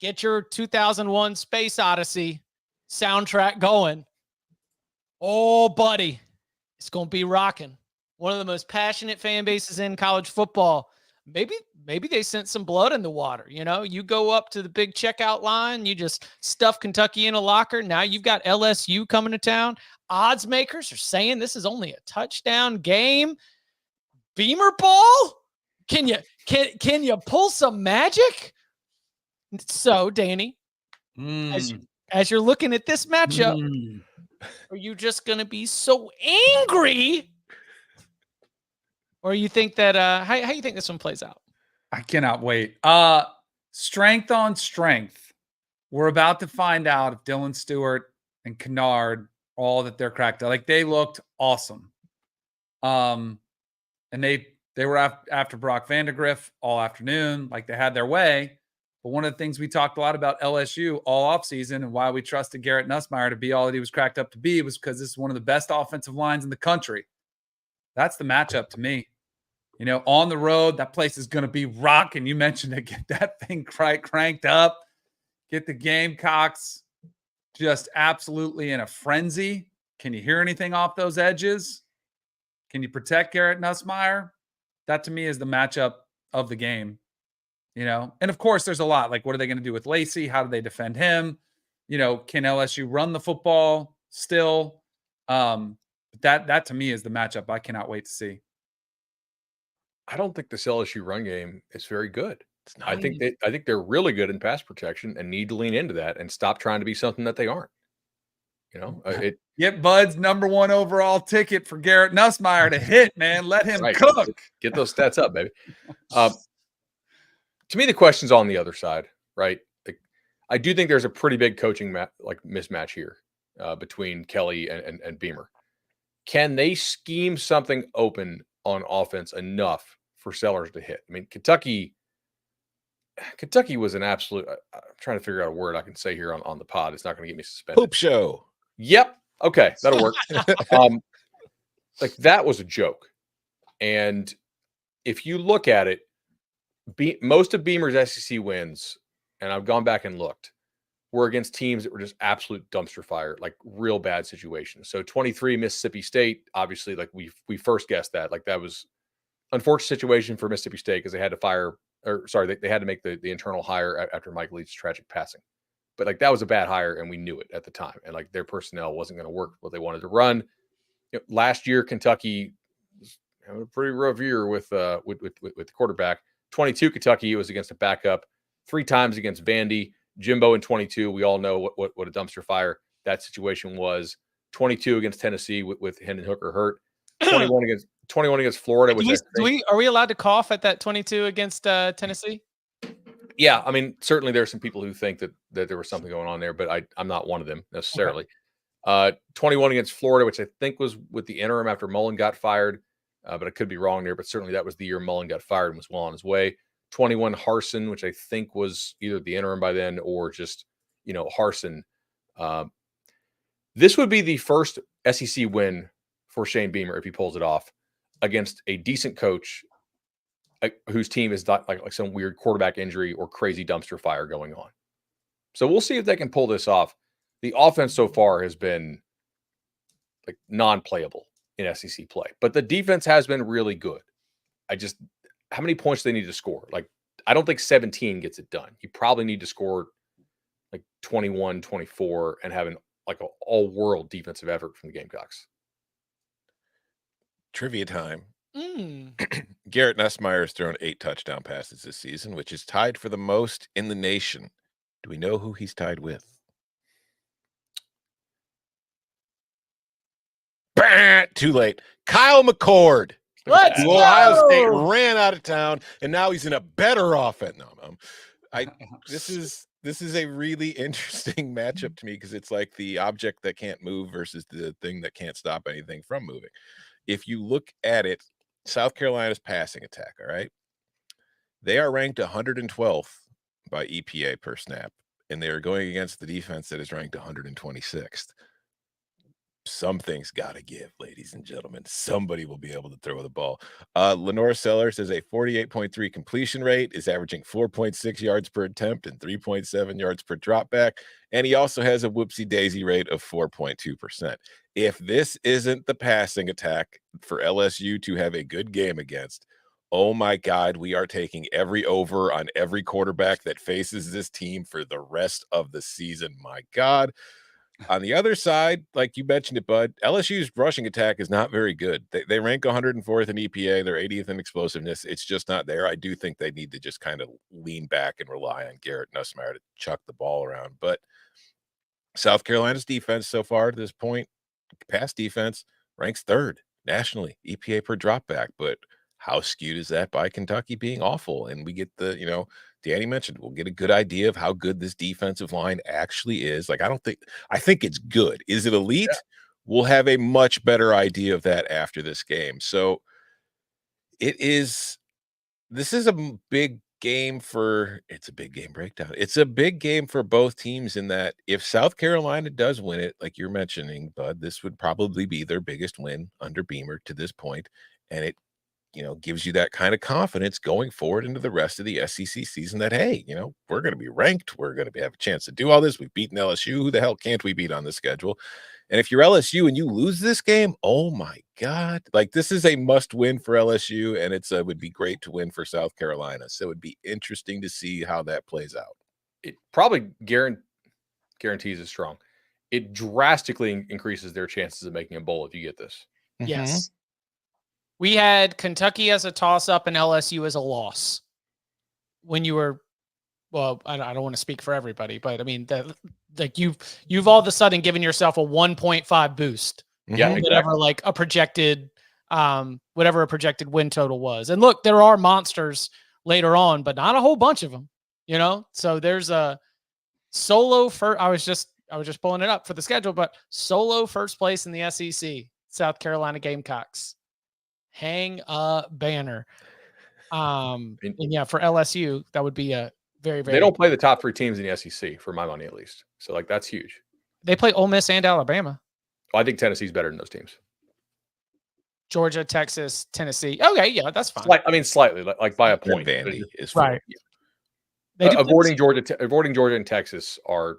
get your 2001 Space Odyssey soundtrack going. Oh, buddy, it's going to be rocking. One of the most passionate fan bases in college football. Maybe they sent some blood in the water. You know, you go up to the big checkout line, you just stuff Kentucky in a locker. Now you've got LSU coming to town. Odds makers are saying this is only a touchdown game. Beamer ball? Can you pull some magic? So, Danny, as you're looking at this matchup, are you just going to be so angry? Or you think that how you think this one plays out? I cannot wait. Strength on strength. We're about to find out if Dylan Stewart and Kennard, all that they're cracked out. Like, they looked awesome. And they were after Brock Vandegrift all afternoon, like they had their way. But one of the things we talked a lot about LSU all offseason and why we trusted Garrett Nussmeier to be all that he was cracked up to be was because this is one of the best offensive lines in the country. That's the matchup to me. You know, on the road, that place is going to be rocking. You mentioned to get that thing cranked up, get the Gamecocks just absolutely in a frenzy. Can you hear anything off those edges? Can you protect Garrett Nussmeier? That to me is the matchup of the game. You know, and of course, there's a lot. Like, what are they going to do with Lacey? How do they defend him? You know, can LSU run the football still? That to me is the matchup I cannot wait to see. I don't think this LSU run game is very good. I think they're really good in pass protection and need to lean into that and stop trying to be something that they aren't. You know, get Bud's #1 overall ticket for Garrett Nussmeier to hit, man. Let him cook. Get those stats up, baby. To me, the question's on the other side, right? Like, I do think there's a pretty big coaching mismatch here between Kelly and Beamer. Can they scheme something open on offense enough for Sellers to hit? I mean, Kentucky was an absolute. I'm trying to figure out a word I can say here on the pod. It's not going to get me suspended. Poop show. Yep. Okay, that'll work. Like, that was a joke. And if you look at it, most of Beamer's SEC wins, and I've gone back and looked, were against teams that were just absolute dumpster fire, like real bad situations. So 23 Mississippi State, obviously, like we first guessed that. Like, that was unfortunate situation for Mississippi State because they had to they had to make the internal hire after Mike Leach's tragic passing. But like, that was a bad hire, and we knew it at the time. And like, their personnel wasn't going to work what they wanted to run. You know, last year, Kentucky was having a pretty rough year with the quarterback. 22 Kentucky was against a backup, 3 times against Vandy. Jimbo in 22, we all know what a dumpster fire that situation was. 22 against Tennessee with Hendon Hooker hurt. 21 against Florida. Are we allowed to cough at that 22 against Tennessee? Yeah, I mean, certainly there are some people who think that there was something going on there, but I'm not one of them necessarily. Okay. 21 against Florida, which I think was with the interim after Mullen got fired, but I could be wrong there. But certainly that was the year Mullen got fired and was well on his way. 21 Harsin, which I think was either the interim by then or just, you know, Harsin. This would be the first SEC win for Shane Beamer if he pulls it off against a decent coach whose team is not like some weird quarterback injury or crazy dumpster fire going on. So we'll see if they can pull this off. The offense so far has been like non-playable in SEC play. But the defense has been really good. How many points do they need to score? Like, I don't think 17 gets it done. You probably need to score like 21, 24 and have an all-world defensive effort from the Gamecocks. Trivia time. Garrett Nussmeier has thrown 8 touchdown passes this season, which is tied for the most in the nation. Do we know who he's tied with? Bah, too late. Kyle McCord. Let's go! Ohio State ran out of town, and now he's in a better offense. This is a really interesting matchup to me because it's like the object that can't move versus the thing that can't stop anything from moving. If you look at it, South Carolina's passing attack, all right, they are ranked 112th by EPA per snap, and they are going against the defense that is ranked 126th. Something's got to give, ladies and gentlemen. Somebody will be able to throw the ball. Lenore Sellers has a 48.3 completion rate, is averaging 4.6 yards per attempt and 3.7 yards per dropback. And he also has a whoopsie-daisy rate of 4.2%. If this isn't the passing attack for LSU to have a good game against, oh my God, we are taking every over on every quarterback that faces this team for the rest of the season. My God. On the other side, like you mentioned it, Bud, LSU's rushing attack is not very good. They rank 104th in EPA. They're 80th in explosiveness. It's just not there. I do think they need to just kind of lean back and rely on Garrett Nussmeier to chuck the ball around. But South Carolina's defense so far to this point, pass defense, ranks 3rd nationally, EPA per dropback. But how skewed is that by Kentucky being awful? And we get the, Danny mentioned, we'll get a good idea of how good this defensive line actually is. Like, I think it's good. Is it elite? Yeah. We'll have a much better idea of that after this game. So this is a big game it's a big game breakdown. It's a big game for both teams in that if South Carolina does win it, like you're mentioning, Bud, this would probably be their biggest win under Beamer to this point. And it, gives you that kind of confidence going forward into the rest of the SEC season that, hey, we're going to be ranked. We're going to have a chance to do all this. We've beaten LSU. Who the hell can't we beat on the schedule? And if you're LSU and you lose this game, oh my God, like this is a must win for LSU. And it would be great to win for South Carolina. So it would be interesting to see how that plays out. It probably guarantees is strong. It drastically increases their chances of making a bowl if you get this. Yes. We had Kentucky as a toss-up and LSU as a loss. When you were, well, I don't want to speak for everybody, but I mean, you've all of a sudden given yourself a 1.5 boost. Yeah, whatever a projected, whatever a projected win total was. And look, there are monsters later on, but not a whole bunch of them. So there's a solo first. I was just pulling it up for the schedule, but solo first place in the SEC, South Carolina Gamecocks. Hang a banner. And yeah, for LSU, that would be a very, very. They don't play the top 3 teams in the SEC, for my money at least. So that's huge. They play Ole Miss and Alabama. Well, I think Tennessee's better than those teams. Georgia, Texas, Tennessee. Okay, yeah, that's fine. Slightly, like by a point. Vandy is right. Avoiding Georgia and Texas are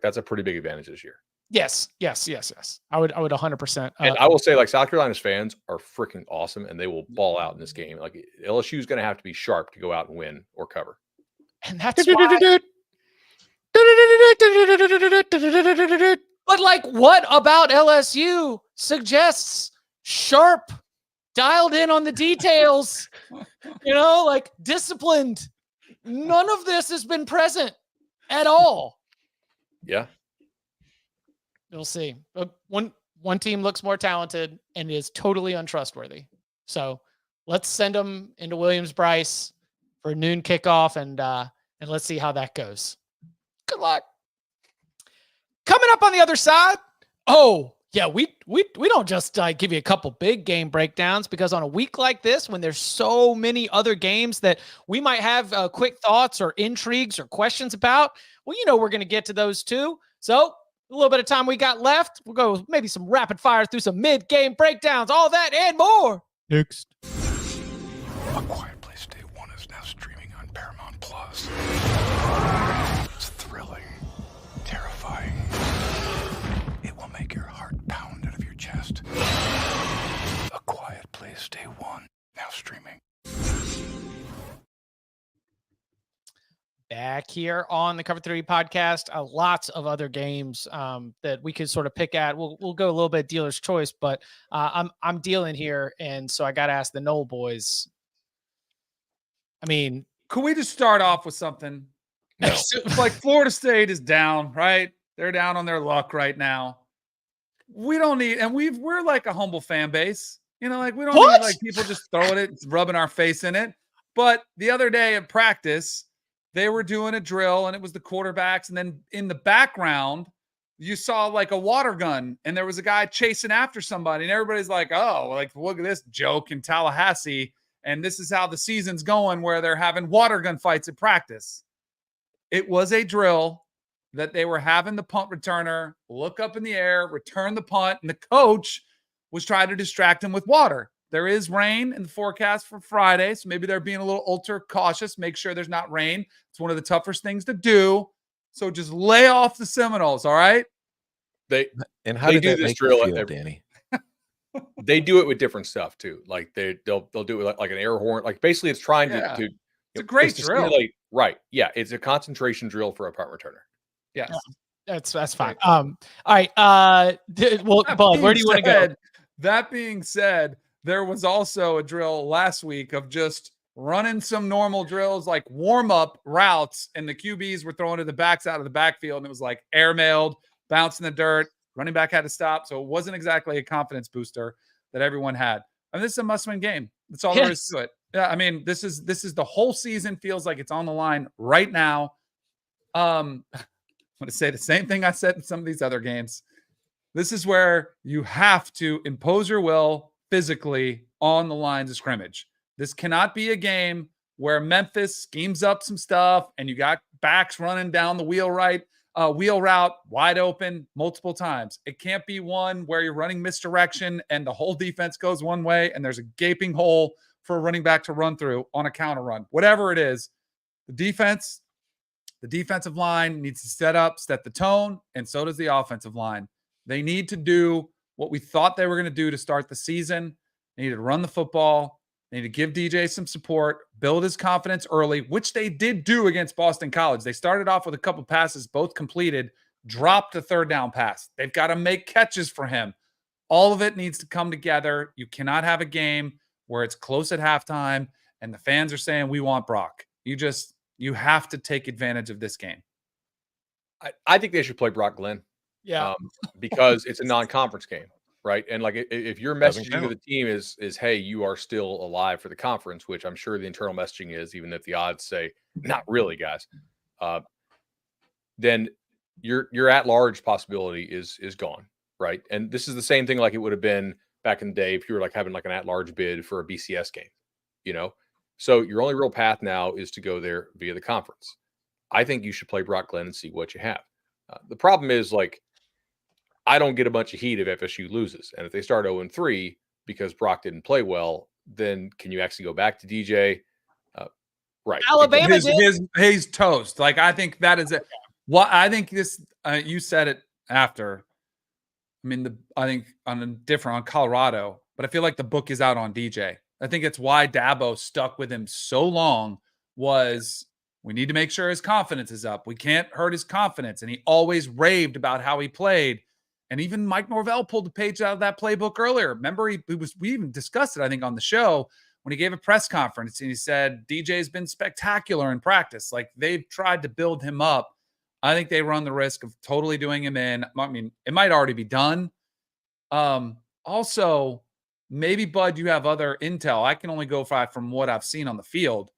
that's a pretty big advantage this year. Yes. I would 100%. And I will say, South Carolina's fans are freaking awesome, and they will ball out in this game. LSU is going to have to be sharp to go out and win or cover. And that's why. But what about LSU suggests sharp, dialed in on the details? Disciplined. None of this has been present at all. Yeah. We'll see. One team looks more talented and is totally untrustworthy. So let's send them into Williams-Brice for a noon kickoff, and let's see how that goes. Good luck. Coming up on the other side. Oh yeah, we don't just give you a couple big game breakdowns, because on a week like this, when there's so many other games that we might have quick thoughts or intrigues or questions about, well, we're going to get to those too. So a little bit of time we got left. We'll go maybe some rapid fire through some mid-game breakdowns, all that and more. Next. A Quiet Place Day 1 is now streaming on Paramount Plus. It's thrilling, terrifying. It will make your heart pound out of your back here on the Cover 3 podcast. Lots of other games that we could sort of pick at. We'll go a little bit dealer's choice, but I'm dealing here, and so I got to ask the Knoll boys. I mean, could we just start off with something? No. It's like Florida State is down, right? They're down on their luck right now. We don't need, and we're like a humble fan base, you know, like we don't need like people just throwing it, rubbing our face in it. But the other day at practice, they were doing a drill and it was the quarterbacks. And then in the background, you saw like a water gun and there was a guy chasing after somebody. And everybody's like, oh, like, look at this joke in Tallahassee. And this is how the season's going, where they're having water gun fights at practice. It was a drill that they were having the punt returner look up in the air, return the punt, and the coach was trying to distract him with water. There is rain in the forecast for Friday, so maybe they're being a little ultra cautious. Make sure there's not rain. It's one of the toughest things to do. So just lay off the Seminoles, all right? How did do that this make drill you feel, Danny? They do it with different stuff too. Like they'll do it like an air horn. Like basically, it's trying to it's a great drill, right? Yeah, it's a concentration drill for a punt returner. Yes, that's fine. All right. Well, Bud, where do you want to go? That being said, there was also a drill last week of just running some normal drills, like warm-up routes, and the QBs were throwing to the backs out of the backfield, and it was like airmailed, bouncing the dirt. Running back had to stop, so it wasn't exactly a confidence booster that everyone had. I mean, this is a must-win game. That's all there is to it. Yeah, I mean, this is the whole season feels like it's on the line right now. I'm going to say the same thing I said in some of these other games. This is where you have to impose your will physically on the lines of scrimmage. This cannot be a game where Memphis schemes up some stuff and you got backs running down the wheel route wide open multiple times. It can't be one where you're running misdirection and the whole defense goes one way and there's a gaping hole for a running back to run through on a counter run. Whatever it is, the defensive line needs to set the tone, and so does the offensive line. They need to do what we thought they were going to do to start the season. They need to run the football. They need to give DJ some support, build his confidence early, which they did do against Boston College. They started off with a couple passes, both completed, dropped a third down pass. They've got to make catches for him. All of it needs to come together. You cannot have a game where it's close at halftime and the fans are saying, we want Brock. You have to take advantage of this game. I think they should play Brock Glenn. Yeah. Because it's a non-conference game, right? And like if your messaging to the team is, hey, you are still alive for the conference, which I'm sure the internal messaging is, even if the odds say not really, guys, then your at-large possibility is gone, right? And this is the same thing like it would have been back in the day if you were like having like an at-large bid for a BCS game, you know? So your only real path now is to go there via the conference. I think you should play Brock Glenn and see what you have. The problem is, like, I don't get a bunch of heat if FSU loses. And if they start 0-3 because Brock didn't play well, then can you actually go back to DJ? Right. Alabama he's toast. Like, I think that is it. Well, I think this, you said it after. I mean, I think on Colorado, but I feel like the book is out on DJ. I think it's why Dabo stuck with him so long was we need to make sure his confidence is up. We can't hurt his confidence. And he always raved about how he played. And even Mike Norvell pulled the page out of that playbook earlier. Remember, we even discussed it, I think, on the show when he gave a press conference and he said, DJ's been spectacular in practice. Like, they've tried to build him up. I think they run the risk of totally doing him in. I mean, it might already be done. Also, maybe, Bud, you have other intel. I can only go from what I've seen on the field.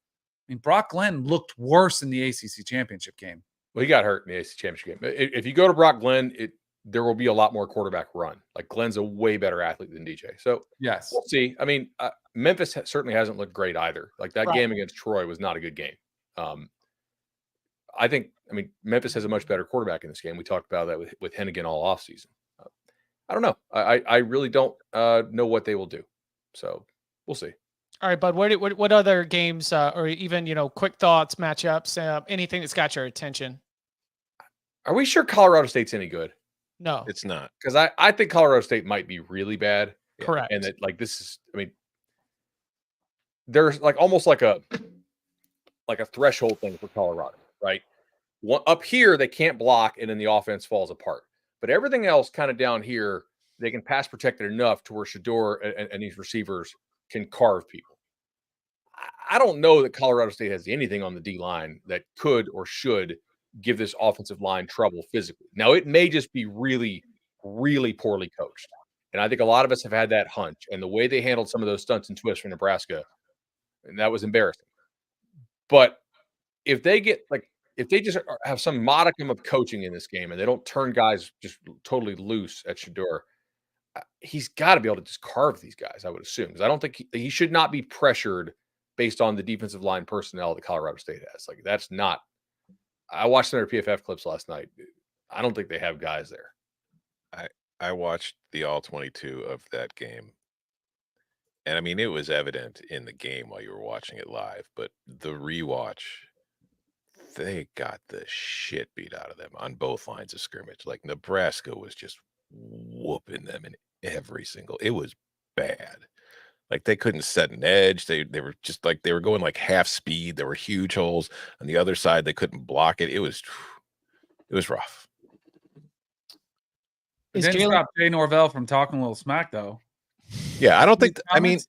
I mean, Brock Glenn looked worse in the ACC championship game. Well, he got hurt in the ACC championship game. If you go to Brock Glenn, there will be a lot more quarterback run. Like, Glenn's a way better athlete than DJ. So yes, we'll see. I mean, Memphis certainly hasn't looked great either. Like, that game against Troy was not a good game. I mean, Memphis has a much better quarterback in this game. We talked about that with Hennigan all offseason. I don't know. I really don't know what they will do. So we'll see. All right, Bud, what other games or even, quick thoughts, matchups, anything that's got your attention? Are we sure Colorado State's any good? No, it's not. Because I think Colorado State might be really bad. Correct. And that, like, this is, I mean, there's like almost like a threshold thing for Colorado, right? Up here, they can't block, and then the offense falls apart. But everything else kind of down here, they can pass protect it enough to where Shador and these receivers can carve people. I don't know that Colorado State has anything on the D line that could or should give this offensive line trouble physically. Now, it may just be really, really poorly coached. And I think a lot of us have had that hunch. And the way they handled some of those stunts and twists for Nebraska, and that was embarrassing. But if they just have some modicum of coaching in this game and they don't turn guys just totally loose at Shador, he's got to be able to just carve these guys, I would assume. Because I don't think he should not be pressured based on the defensive line personnel that Colorado State has. Like, that's not – I watched some of their PFF clips last night. I don't think they have guys there. I watched the all 22 of that game. And I mean, it was evident in the game while you were watching it live, but the rewatch, they got the shit beat out of them on both lines of scrimmage. Like, Nebraska was just whooping them in every single. It was bad. Like, they couldn't set an edge. They were just like, they were going like half speed. There were huge holes on the other side. They couldn't block it. It was rough. It didn't stop Jay Norvell from talking a little smack, though. Yeah, I don't think. I mean,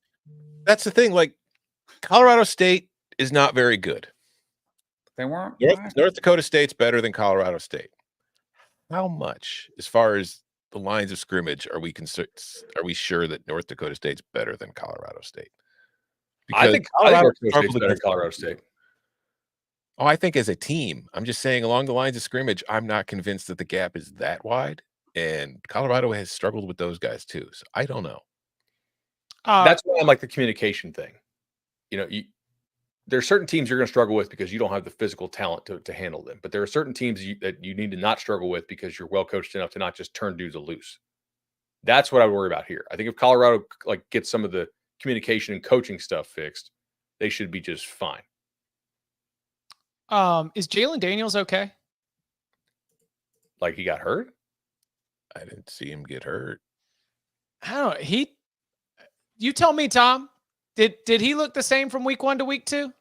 that's the thing. Like, Colorado State is not very good. They weren't. North Dakota State's better than Colorado State. How much, as far as the lines of scrimmage, are we sure that North Dakota State's better than Colorado State? Because I think North Dakota State's better than Colorado State. Oh, I think as a team, I'm just saying along the lines of scrimmage, I'm not convinced that the gap is that wide. And Colorado has struggled with those guys too. So I don't know. That's why I'm like the communication thing. You know, there's certain teams you're going to struggle with because you don't have the physical talent to handle them. But there are certain teams that you need to not struggle with because you're well coached enough to not just turn dudes loose. That's what I would worry about here. I think if Colorado gets some of the communication and coaching stuff fixed, they should be just fine. Is Jalen Daniels okay? Like, he got hurt? I didn't see him get hurt. I don't know. You tell me, Tom. Did he look the same from week 1 to week 2?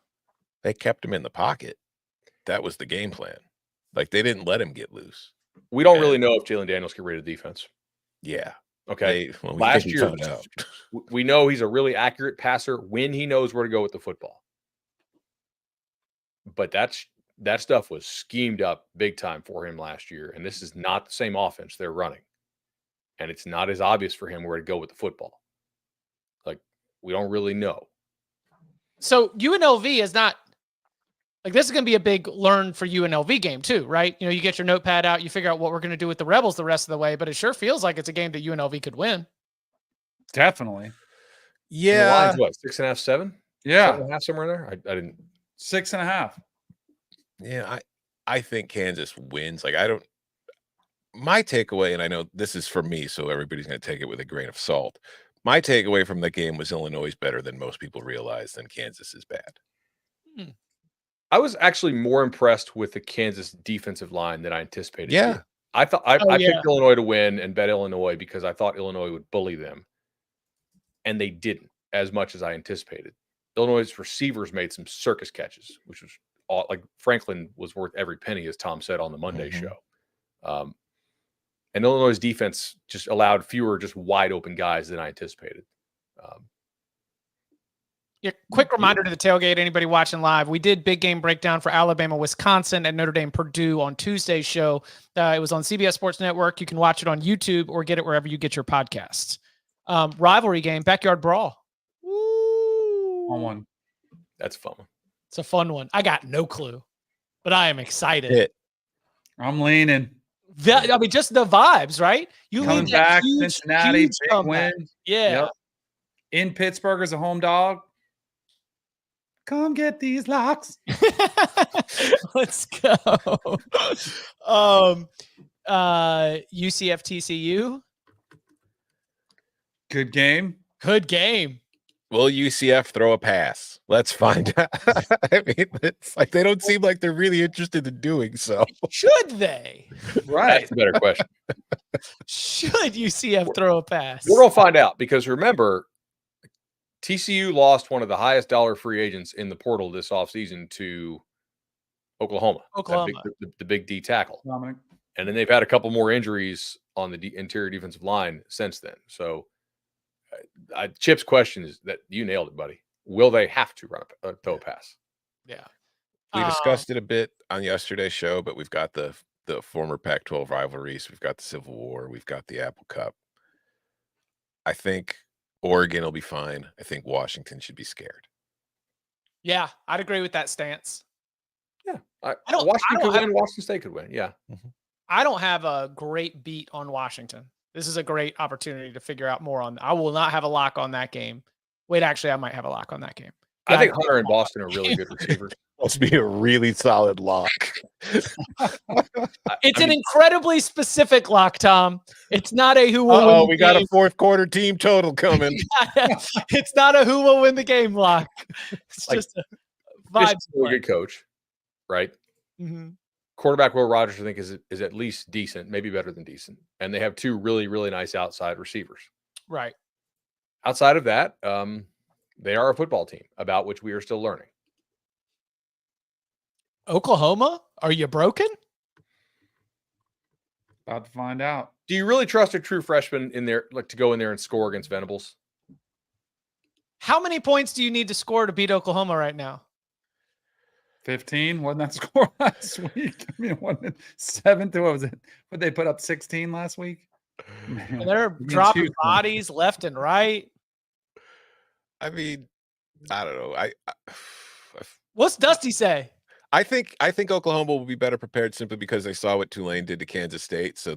They kept him in the pocket. That was the game plan. Like, they didn't let him get loose. We don't really know if Jalen Daniels can read a defense. Yeah. Okay. Last year, we know he's a really accurate passer when he knows where to go with the football. But that stuff was schemed up big time for him last year. And this is not the same offense they're running. And it's not as obvious for him where to go with the football. Like, we don't really know. So UNLV is not like, this is going to be a big learn for UNLV game too, right? You know, you get your notepad out, you figure out what we're going to do with the Rebels the rest of the way, but it sure feels like it's a game that UNLV could win. Definitely. Yeah. The line's what, 6.5, 7? Yeah. 7.5, somewhere in there? I didn't. 6.5. Yeah, I think Kansas wins. Like, my takeaway, and I know this is for me, so everybody's going to take it with a grain of salt. My takeaway from the game was Illinois is better than most people realize, and Kansas is bad. I was actually more impressed with the Kansas defensive line than I anticipated. Yeah. I thought I picked Illinois to win and bet Illinois because I thought Illinois would bully them. And they didn't as much as I anticipated. Illinois' receivers made some circus catches, which was like Franklin was worth every penny, as Tom said on the Monday show. And Illinois' defense just allowed fewer just wide open guys than I anticipated. Quick reminder to the tailgate, anybody watching live, we did big game breakdown for Alabama, Wisconsin, and Notre Dame, Purdue on Tuesday's show. It was on CBS Sports Network. You can watch it on YouTube or get it wherever you get your podcasts. Rivalry game, backyard brawl. Woo! Fun one. That's a fun one. It's a fun one. I got no clue, but I am excited. I'm leaning. I mean, just the vibes, right? You coming back, Cincinnati, big win. Yeah. Yep. In Pittsburgh as a home dog. Come get these locks. Let's go. UCF TCU. Good game. Good game. Will UCF throw a pass? Let's find out. I mean, it's like they don't seem like they're really interested in doing so. Should they? Right. That's a better question. Should UCF throw a pass? We're going to find out because remember, TCU lost one of the highest dollar free agents in the portal this offseason to Oklahoma. Oklahoma. The big D tackle. Dominic. And then they've had a couple more injuries on the interior defensive line since then. So Chip's question is that you nailed it, buddy. Will they have to throw a pass? Yeah. We discussed it a bit on yesterday's show, but we've got the former Pac-12 rivalries. We've got the Civil War. We've got the Apple Cup. I think Oregon will be fine. I think Washington should be scared. Yeah, I'd agree with that stance. Yeah. Washington State could win. Yeah. Mm-hmm. I don't have a great beat on Washington. This is a great opportunity to figure out more on. I will not have a lock on that game. Wait, actually, I might have a lock on that game. I think Hunter and Boston are really good receivers. Must be a really solid lock. It's an incredibly specific lock, Tom. It's not a who will win the we game. got a fourth quarter team total coming. It's not a who will win the game lock. It's just a vibe. A good coach, right? Mm-hmm. Quarterback Will Rogers, I think, is at least decent, maybe better than decent. And they have two really, really nice outside receivers. Right. Outside of that, they are a football team about which we are still learning. Oklahoma? Are you broken? About to find out. Do you really trust a true freshman in there, like to go in there and score against Venables? How many points do you need to score to beat Oklahoma right now? 15. Wasn't that score last week? I mean, wasn't it 7 to what was it? Would they put up 16 last week? Man, they're dropping bodies left and right. I mean, I don't know. What's Dusty say? I think Oklahoma will be better prepared simply because they saw what Tulane did to Kansas State. So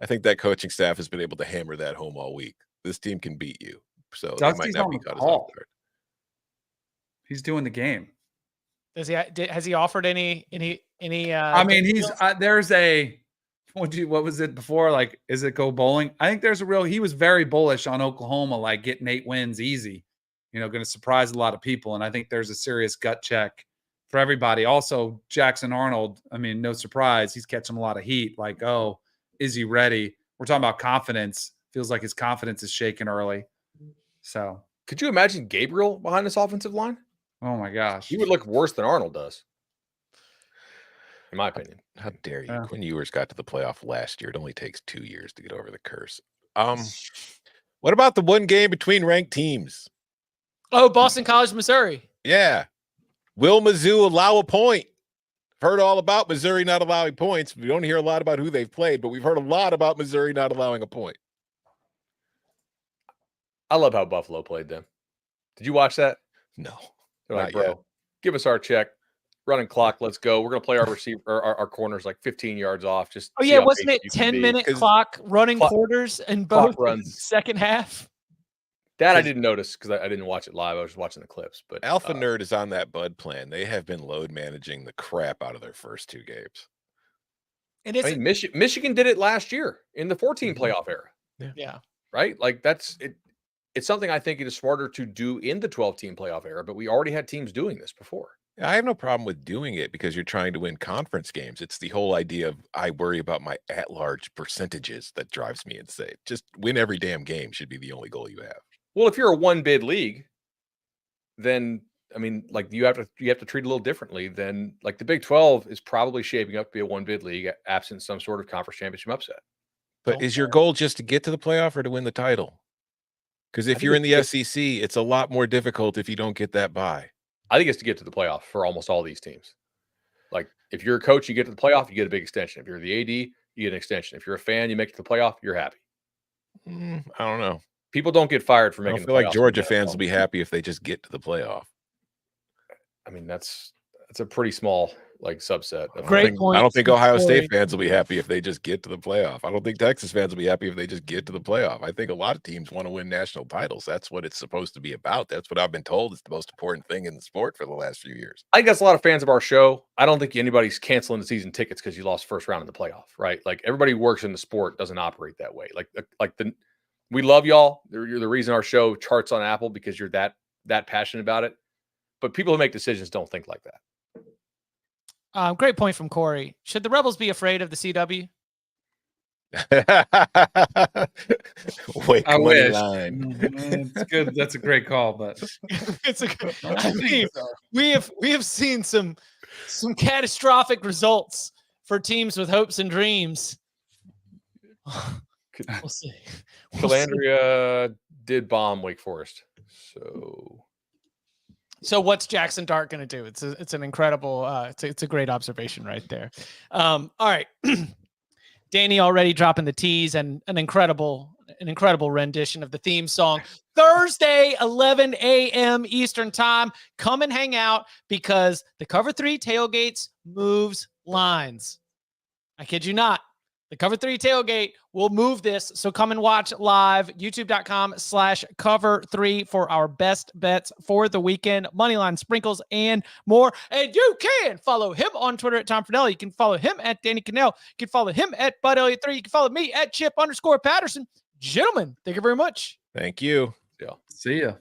I think that coaching staff has been able to hammer that home all week. This team can beat you. So they might not be caught as off guard. He's doing the game. Has he offered any? I mean, he's there's a what was it before? Like, is it go bowling? I think he was very bullish on Oklahoma, like getting 8 wins easy. Going to surprise a lot of people, and I think there's a serious gut check for everybody. Also, Jackson Arnold. I mean, no surprise, he's catching a lot of heat. Like, oh, is he ready? We're talking about confidence. Feels like his confidence is shaken early. So, could you imagine Gabriel behind this offensive line? Oh my gosh, he would look worse than Arnold does, in my opinion. How dare you? Quinn Ewers got to the playoff last year. It only takes 2 years to get over the curse. What about the one game between ranked teams? Oh, Boston College, Missouri. Yeah. Will Mizzou allow a point? Heard all about Missouri not allowing points. We don't hear a lot about who they've played, but we've heard a lot about Missouri not allowing a point. I love how Buffalo played them. Did you watch that? No. They're like, bro, give us our check. Running clock. Let's go. We're going to play our receiver, our corners like 15 yards off. Just wasn't it 10-minute clock running quarters in both runs second half? That I didn't notice because I didn't watch it live. I was watching the clips. But Alpha Nerd is on that Bud plan. They have been load managing the crap out of their first 2 games. And Michigan did it last year in the 14 playoff era. Yeah. Right? Like that's it. It's something I think it is smarter to do in the 12-team playoff era, but we already had teams doing this before. I have no problem with doing it because you're trying to win conference games. It's the whole idea of I worry about my at-large percentages that drives me insane. Just win every damn game should be the only goal you have. Well, if you're a one-bid league, then I mean, like you have to treat it a little differently than like the Big 12 is probably shaping up to be a one-bid league absent some sort of conference championship upset. But is your goal just to get to the playoff or to win the title? Because if you're in the SEC, it's a lot more difficult if you don't get that bye. I think it's to get to the playoff for almost all these teams. Like if you're a coach, you get to the playoff, you get a big extension. If you're the AD, you get an extension. If you're a fan, you make it to the playoff, you're happy. I don't know. People don't get fired for making the playoff. I feel like Georgia fans will be happy if they just get to the playoff. I mean, that's a pretty small like subset. Great point. I don't think Ohio State fans will be happy if they just get to the playoff. I don't think Texas fans will be happy if they just get to the playoff. I think a lot of teams want to win national titles. That's what it's supposed to be about. That's what I've been told is the most important thing in the sport for the last few years. I think that's a lot of fans of our show. I don't think anybody's canceling the season tickets because you lost first round in the playoff, right? Like everybody who works in the sport doesn't operate that way. We love y'all. You're the reason our show charts on Apple because you're that passionate about it. But people who make decisions don't think like that. Great point from Corey. Should the Rebels be afraid of the CW? Wait, I wish. It's good. That's a great call, but it's a good. I mean, we have seen some some catastrophic results for teams with hopes and dreams. We'll see. Calandria did bomb Wake Forest. So what's Jackson Dart going to do? It's an incredible, it's a great observation right there. All right. Danny already dropping the tease and an incredible rendition of the theme song. Thursday, 11 a.m. Eastern time. Come and hang out because the Cover 3 Tailgates moves lines. I kid you not. The Cover 3 Tailgate will move this. So come and watch live. YouTube.com/cover3 for our best bets for the weekend. Moneyline, sprinkles, and more. And you can follow him on Twitter at Tom Fernelli. You can follow him at Danny Cannell. You can follow him at Bud Elliott3. You can follow me at Chip_Patterson. Gentlemen, thank you very much. Thank you. See ya.